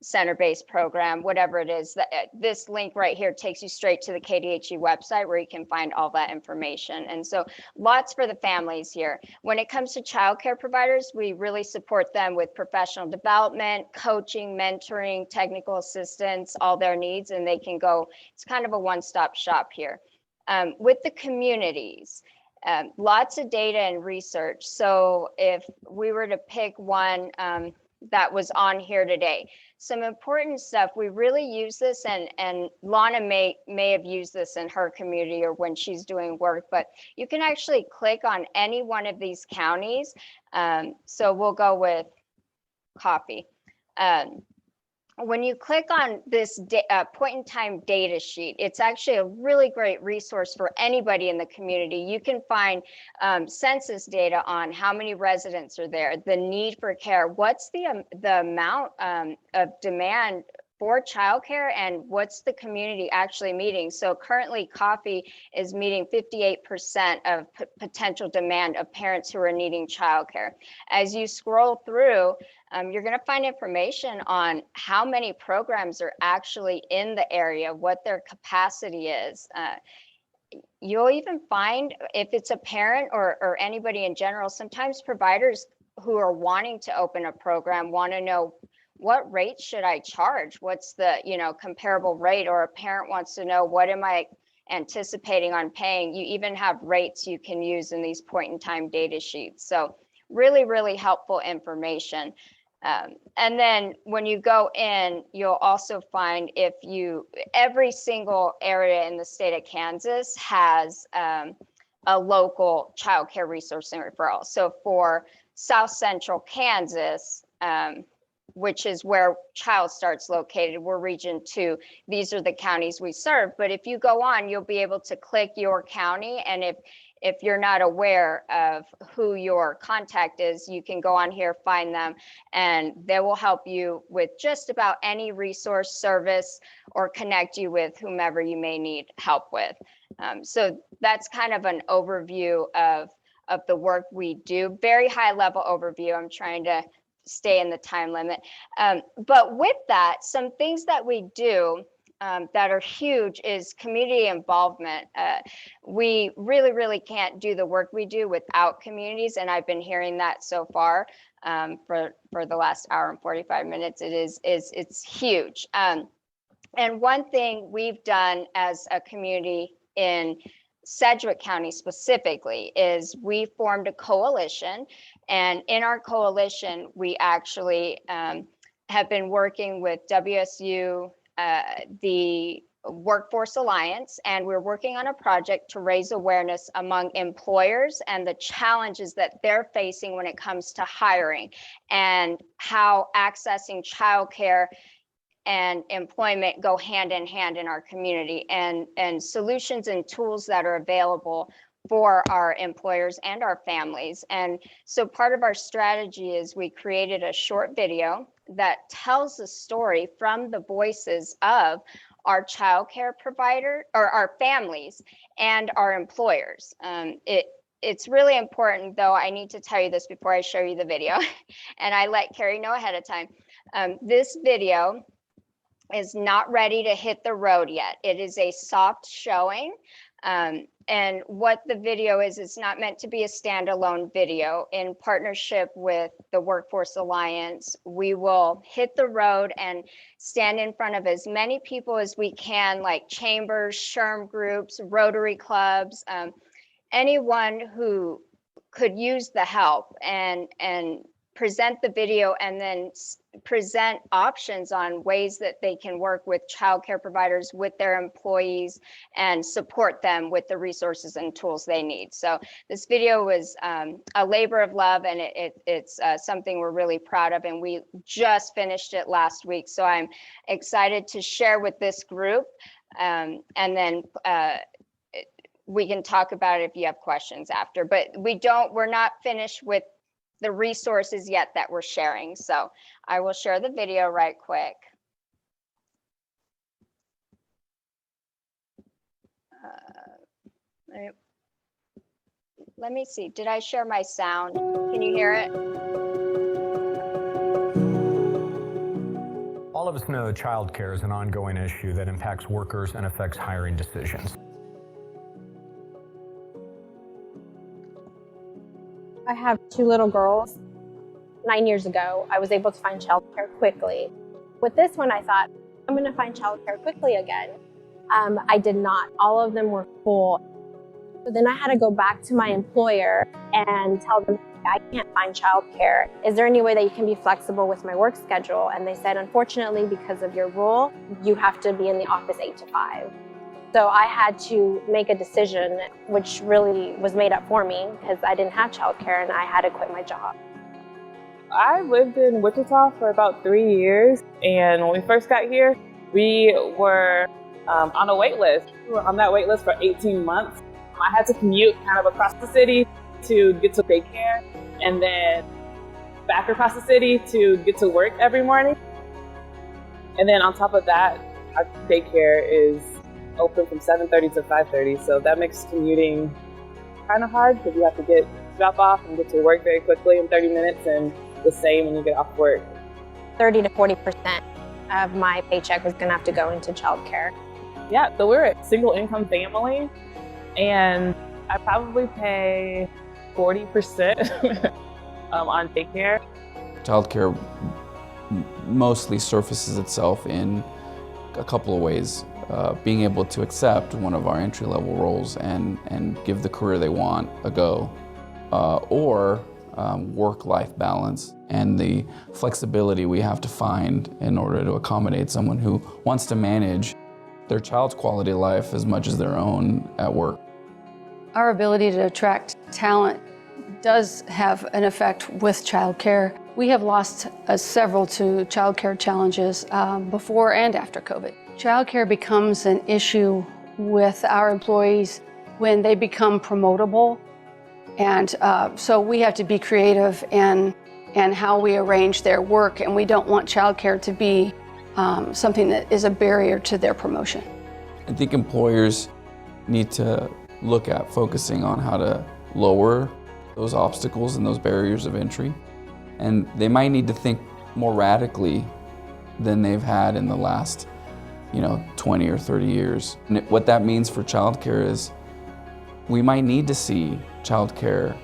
center-based program, whatever it is, this link right here takes you straight to the KDHE website where you can find all that information. And so lots for the families here. When it comes to childcare providers, we really support them with professional development, coaching, mentoring, technical assistance, all their needs, and they can go, it's kind of a one-stop shop here. With the communities, lots of data and research. So if we were to pick one that was on here today, some important stuff, we really use this, and Lana may have used this in her community or when she's doing work, but you can actually click on any one of these counties. So we'll go with coffee. When you click on this point in time data sheet, it's actually a really great resource for anybody in the community. You can find census data on how many residents are there, the need for care, what's the amount of demand for childcare, and what's the community actually meeting. So currently Coffee is meeting 58% of potential demand of parents who are needing childcare. As you scroll through, you're going to find information on how many programs are actually in the area, what their capacity is. You'll even find, if it's a parent or anybody in general, sometimes providers who are wanting to open a program want to know, what rate should I charge? What's the comparable rate? Or a parent wants to know, what am I anticipating on paying? You even have rates you can use in these point in time data sheets. So really, really helpful information. And then when you go in, you'll also find every single area in the state of Kansas has a local childcare resource and referral. So for South Central Kansas, which is where Child Start's located, we're Region 2. These are the counties we serve. But if you go on, you'll be able to click your county, and if you're not aware of who your contact is, you can go on here, find them, and they will help you with just about any resource, service, or connect you with whomever you may need help with. So that's kind of an overview of the work we do. Very high level overview. I'm trying to stay in the time limit. But with that, some things that we do that are huge is community involvement. We really, really can't do the work we do without communities, and I've been hearing that so far for the last hour and 45 minutes. It's huge. And one thing we've done as a community in Sedgwick County specifically is we formed a coalition, and in our coalition we actually have been working with WSU, the Workforce Alliance, and we're working on a project to raise awareness among employers and the challenges that they're facing when it comes to hiring, and how accessing childcare and employment go hand in hand in our community, and solutions and tools that are available for our employers and our families. And so part of our strategy is we created a short video that tells the story from the voices of our childcare provider or our families and our employers. It's really important, though, I need to tell you this before I show you the video, and I let Carrie know ahead of time. This video is not ready to hit the road yet. It is a soft showing. And what the video is, it's not meant to be a standalone video. In partnership with the Workforce Alliance, we will hit the road and stand in front of as many people as we can, like chambers, SHRM groups, Rotary clubs, anyone who could use the help, and present the video, and then present options on ways that they can work with childcare providers, with their employees, and support them with the resources and tools they need. So this video was a labor of love, and it's something we're really proud of, and we just finished it last week. So I'm excited to share with this group, and then we can talk about it if you have questions after, but we're not finished with the resources yet that we're sharing. So I will share the video right quick. Let me see, did I share my sound? Can you hear it? All of us know childcare is an ongoing issue that impacts workers and affects hiring decisions. I have 2 little girls. 9 years ago, I was able to find childcare quickly. With this one, I thought, I'm going to find childcare quickly again. I did not. All of them were full. So then I had to go back to my employer and tell them, I can't find childcare. Is there any way that you can be flexible with my work schedule? And they said, unfortunately, because of your rule, you have to be in the office 8 to 5. So I had to make a decision, which really was made up for me because I didn't have childcare and I had to quit my job. I lived in Wichita for about 3 years, and when we first got here, we were on a wait list. We were on that wait list for 18 months. I had to commute kind of across the city to get to daycare, and then back across the city to get to work every morning. And then on top of that, our daycare is open from 7:30 to 5:30, so that makes commuting kind of hard because you have to drop off and get to work very quickly in 30 minutes, and the same when you get off work. 30 to 40% of my paycheck was going to have to go into childcare. Yeah, so we're a single income family, and I probably pay 40% on daycare. Childcare mostly surfaces itself in a couple of ways. Being able to accept one of our entry-level roles and give the career they want a go, or work-life balance and the flexibility we have to find in order to accommodate someone who wants to manage their child's quality of life as much as their own at work. Our ability to attract talent does have an effect with childcare. We have lost several to childcare challenges before and after COVID. Childcare becomes an issue with our employees when they become promotable, and so we have to be creative in how we arrange their work, and we don't want childcare to be something that is a barrier to their promotion. I think employers need to look at focusing on how to lower those obstacles and those barriers of entry, and they might need to think more radically than they've had in the last 20 or 30 years. And what that means for childcare is we might need to see childcare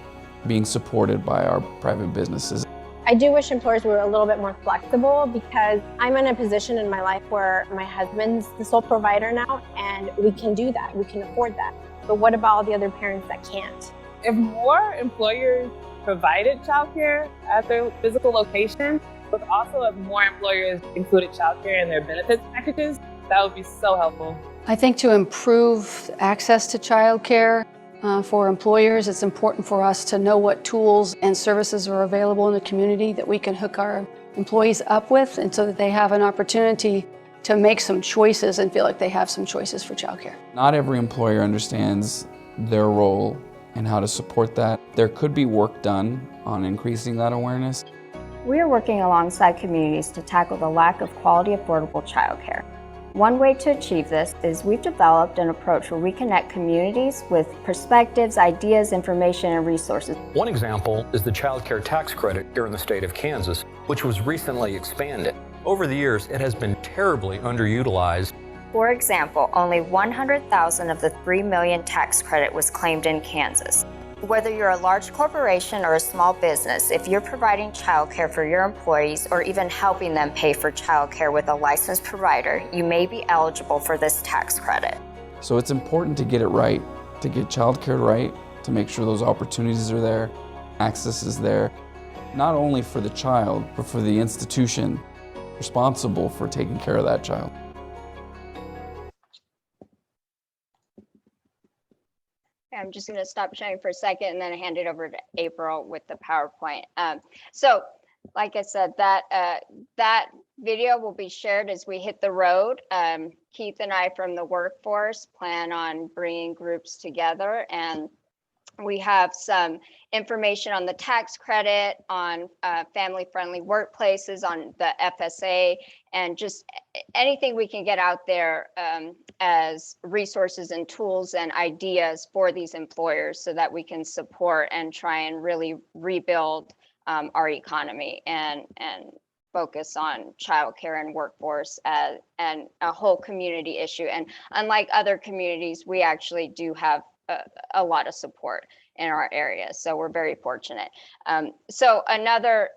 being supported by our private businesses. I do wish employers were a little bit more flexible because I'm in a position in my life where my husband's the sole provider now, and we can do that, we can afford that. But what about all the other parents that can't? If more employers provided childcare at their physical location, but also if more employers included childcare in their benefits packages, that would be so helpful. I think to improve access to childcare for employers, it's important for us to know what tools and services are available in the community that we can hook our employees up with, and so that they have an opportunity to make some choices and feel like they have some choices for childcare. Not every employer understands their role and how to support that. There could be work done on increasing that awareness. We are working alongside communities to tackle the lack of quality, affordable childcare. One way to achieve this is we've developed an approach where we connect communities with perspectives, ideas, information, and resources. One example is the child care tax credit here in the state of Kansas, which was recently expanded. Over the years, it has been terribly underutilized. For example, only 100,000 of the 3 million tax credit was claimed in Kansas. Whether you're a large corporation or a small business, if you're providing childcare for your employees or even helping them pay for childcare with a licensed provider, you may be eligible for this tax credit. So it's important to get it right, to get childcare right, to make sure those opportunities are there, access is there, not only for the child, but for the institution responsible for taking care of that child. I'm just going to stop sharing for a second and then hand it over to April with the PowerPoint. So like I said, that video will be shared as we hit the road. Keith and I from the workforce plan on bringing groups together, and we have some information on the tax credit, on family-friendly workplaces, on the FSA, and just anything we can get out there as resources and tools and ideas for these employers so that we can support and try and really rebuild our economy and focus on childcare and workforce and a whole community issue. And unlike other communities, we actually do have a lot of support in our area. So we're very fortunate. So another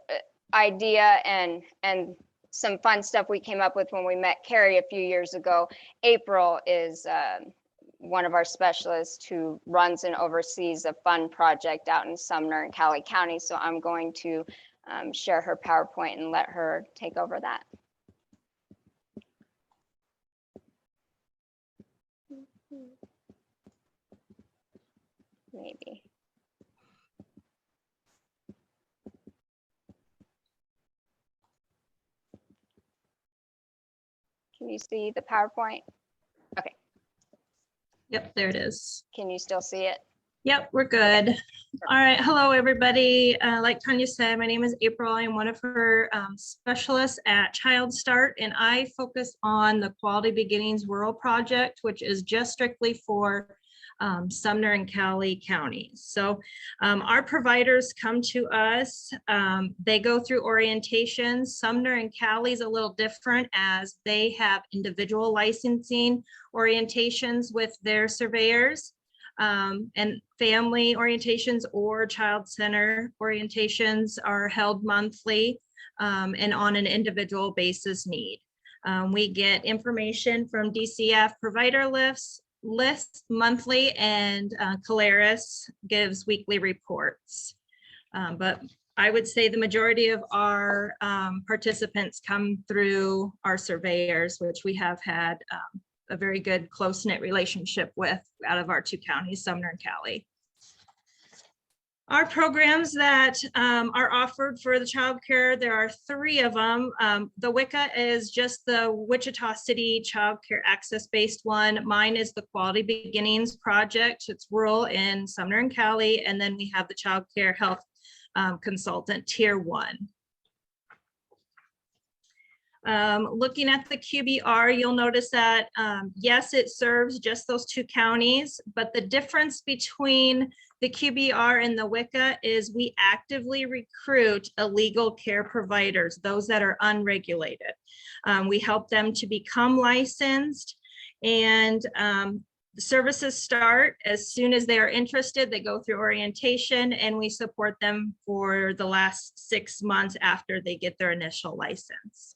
idea and some fun stuff we came up with when we met Carrie a few years ago. April is one of our specialists who runs and oversees a fun project out in Sumner and Cali County. So I'm going to share her PowerPoint and let her take over that. Maybe. Can you see the PowerPoint? Okay. Yep, there it is. Can you still see it? Yep, we're good. All right, hello everybody. Like Tanya said, my name is April. I'm one of her specialists at Child Start, and I focus on the Quality Beginnings Rural Project, which is just strictly for Sumner and Cali counties. So our providers come to us, they go through orientations. Sumner and Cali is a little different as they have individual licensing orientations with their surveyors, and family orientations or child center orientations are held monthly and on an individual basis need. We get information from DCF provider lists monthly, and Caleris gives weekly reports. But I would say the majority of our participants come through our surveyors, which we have had a very good close-knit relationship with out of our two counties, Sumner and Cali. Our programs that are offered for the child care, there are 3 of them. The WICA is just the Wichita City Child Care Access-based one. Mine is the Quality Beginnings Project. It's rural in Sumner and Cali. And then we have the Child Care Health Consultant Tier 1. Looking at the QBR, you'll notice that, yes, it serves just those 2 counties, but the difference between the QBR and the WICA is we actively recruit illegal care providers, those that are unregulated. We help them to become licensed, and the services start as soon as they are interested. They go through orientation, and we support them for the last 6 months after they get their initial license.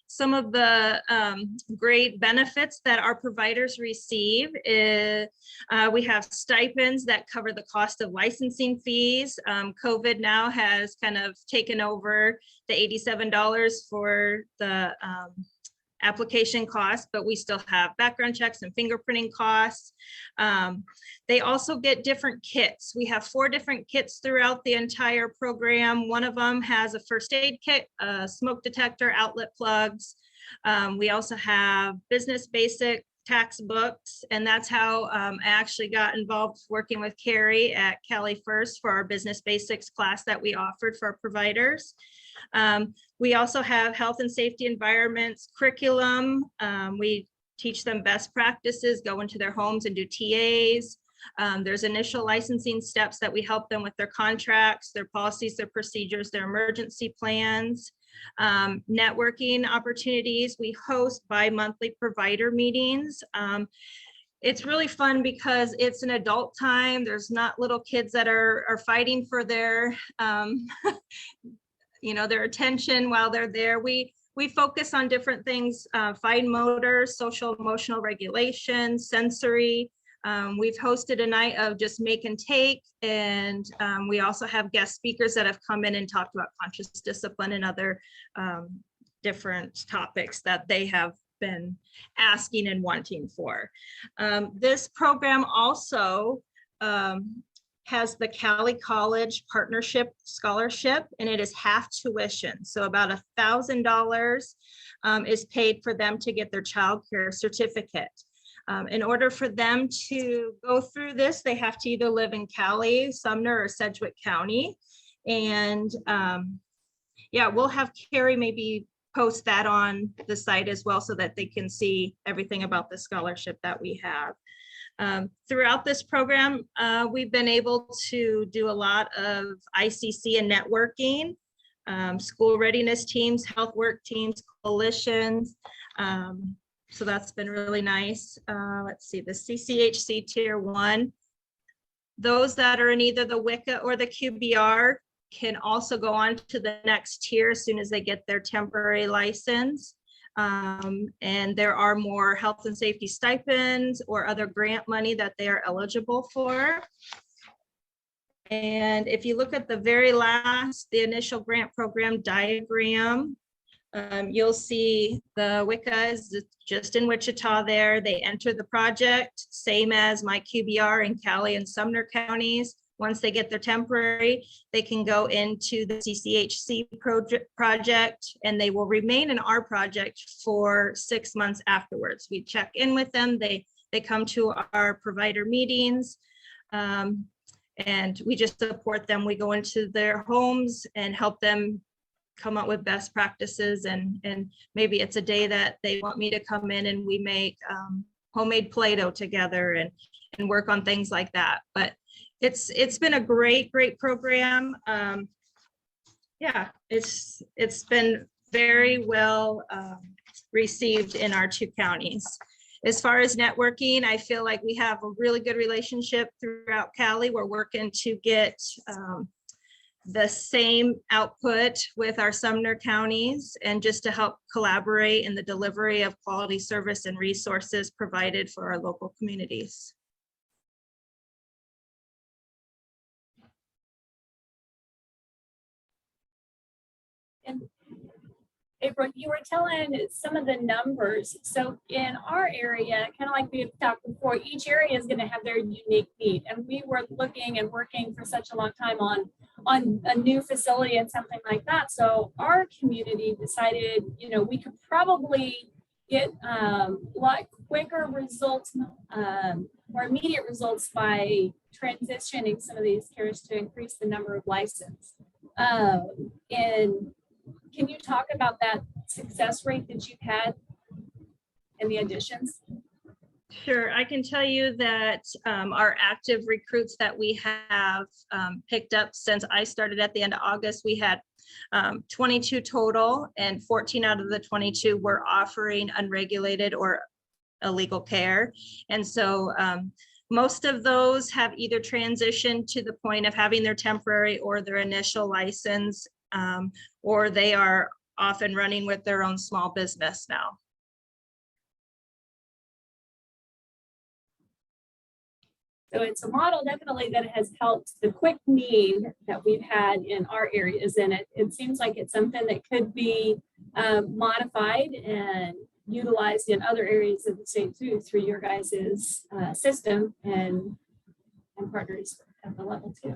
Some of the great benefits that our providers receive is we have stipends that cover the cost of licensing fees. COVID now has kind of taken over the $87 for the application costs, but we still have background checks and fingerprinting costs. They also get different kits. We have 4 different kits throughout the entire program. One of them has a first aid kit, a smoke detector, outlet plugs. We also have business basic tax books, and that's how I actually got involved working with Carrie at Cali First for our business basics class that we offered for our providers. We also have health and safety environments curriculum. We teach them best practices, go into their homes and do TAs. There's initial licensing steps that we help them with their contracts, their policies, their procedures, their emergency plans. Networking opportunities. We host bi-monthly provider meetings. It's really fun because it's an adult time. There's not little kids that are fighting for their, their attention while they're there. We focus on different things, fine motor, social emotional regulation, sensory. We've hosted a night of just make and take, and we also have guest speakers that have come in and talked about conscious discipline and other different topics that they have been asking and wanting for. This program also has the Cali College Partnership Scholarship, and it is half tuition. So about $1,000 is paid for them to get their childcare certificate. In order for them to go through this, they have to either live in Cali, Sumner, or Sedgwick County. And yeah, we'll have Carrie maybe post that on the site as well so that they can see everything about the scholarship that we have. Throughout this program, we've been able to do a lot of ICC and networking, school readiness teams, health work teams, coalitions. So that's been really nice. Let's see, the CCHC Tier 1. Those that are in either the WICA or the QBR can also go on to the next tier as soon as they get their temporary license. And there are more health and safety stipends or other grant money that they are eligible for. And if you look at the very last, the initial grant program diagram, you'll see the WICA is just in Wichita there. They enter the project, same as my QBR in Cali and Sumner counties. Once they get their temporary, they can go into the CCHC project, and they will remain in our project for 6 months afterwards. We check in with them. They come to our provider meetings, and we just support them. We go into their homes and help them come up with best practices, and maybe it's a day that they want me to come in and we make homemade Play-Doh together and work on things like that. But it's been a great program. Yeah, it's been very well received in our 2 counties. As far as networking, I feel like we have a really good relationship throughout Cali. We're working to get the same output with our Sumner counties, and just to help collaborate in the delivery of quality service and resources provided for our local communities. And April, you were telling some of the numbers. So in our area, kind of like we talked before, each area is going to have their unique need. And we were looking and working for such a long time on a new facility and something like that. So our community decided, we could probably get a lot quicker results, more immediate results by transitioning some of these cares to increase the number of license. And can you talk about that success rate that you've had in the additions? Sure, I can tell you that our active recruits that we have picked up since I started at the end of August, we had 22 total, and 14 out of the 22 were offering unregulated or illegal care. And so most of those have either transitioned to the point of having their temporary or their initial license, or they are off and running with their own small business now. So it's a model definitely that has helped the quick need that we've had in our areas. And it seems like it's something that could be modified and utilized in other areas of the state too, through your guys' system and partners at the level 2.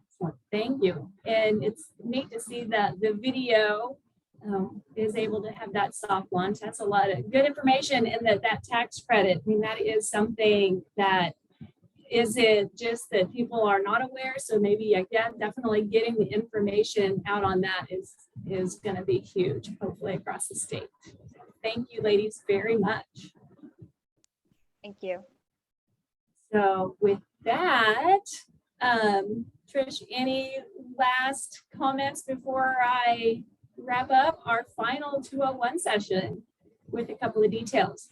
Excellent, thank you. And it's neat to see that the video is able to have that soft launch. That's a lot of good information, and that tax credit. I mean, that is something that, is it just that people are not aware? So maybe, again, definitely getting the information out on that is going to be huge, hopefully across the state. Thank you, ladies, very much. Thank you. So with that, Trish, any last comments before I wrap up our final 201 session with a couple of details?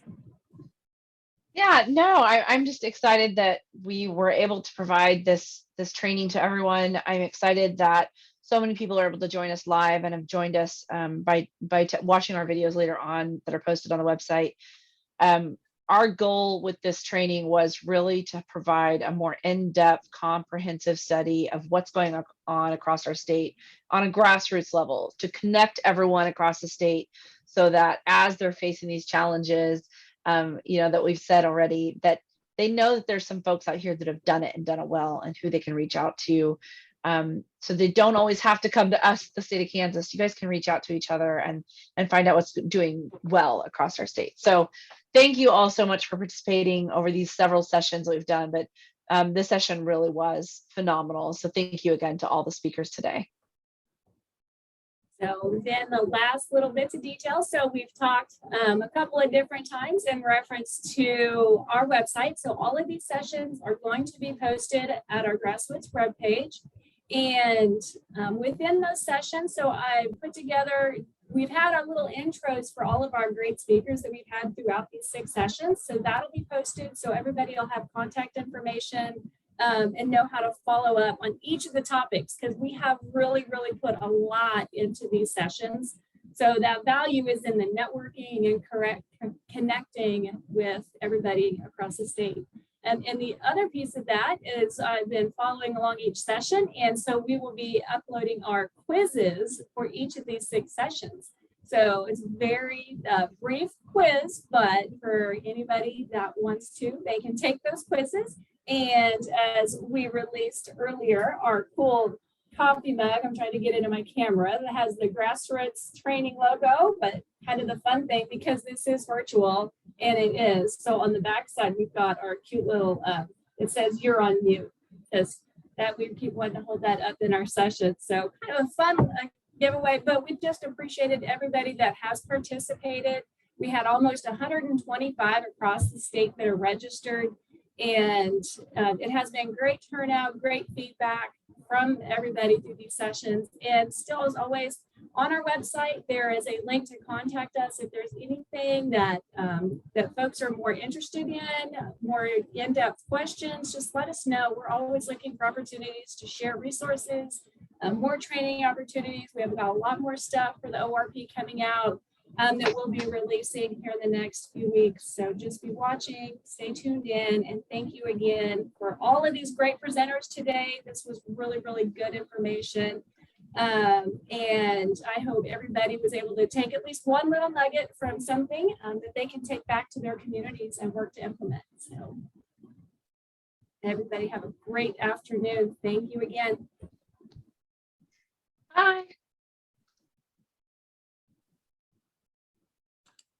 Yeah, no, I'm just excited that we were able to provide this training to everyone. I'm excited that so many people are able to join us live and have joined us by watching our videos later on that are posted on the website. Our goal with this training was really to provide a more in-depth, comprehensive study of what's going on across our state on a grassroots level, to connect everyone across the state so that as they're facing these challenges, that we've said already, that they know that there's some folks out here that have done it and done it well and who they can reach out to. So they don't always have to come to us, the state of Kansas. You guys can reach out to each other and find out what's doing well across our state. So thank you all so much for participating over these several sessions that we've done, but this session really was phenomenal. So thank you again to all the speakers today. So then the last little bits of detail. So we've talked a couple of different times in reference to our website. So all of these sessions are going to be posted at our Grassroots webpage. And within those sessions, so I put together, we've had our little intros for all of our great speakers that we've had throughout these 6 sessions. So that'll be posted. So everybody will have contact information and know how to follow up on each of the topics, because we have really put a lot into these sessions. So that value is in the networking and connecting with everybody across the state. And the other piece of that is I've been following along each session. And so we will be uploading our quizzes for each of these 6 sessions. So it's very brief quiz, but for anybody that wants to, they can take those quizzes. And as we released earlier, our cool coffee mug, I'm trying to get it in my camera, that has the Grassroots training logo, but kind of the fun thing, because this is virtual, and it is. So on the back side, we've got our cute little, it says "You're on mute," because that we keep wanting to hold that up in our session. So kind of a fun giveaway, but we just appreciated everybody that has participated. We had almost 125 across the state that are registered. And it has been great turnout, great feedback from everybody through these sessions. And still, as always, on our website, there is a link to contact us if there's anything that that folks are more interested in, more in-depth questions. Just let us know. We're always looking for opportunities to share resources, more training opportunities. We have got a lot more stuff for the ORP coming out that we'll be releasing here in the next few weeks. So just be watching, stay tuned in, and thank you again for all of these great presenters today. This was really good information. And I hope everybody was able to take at least one little nugget from something that they can take back to their communities and work to implement. So everybody have a great afternoon. Thank you again. Bye.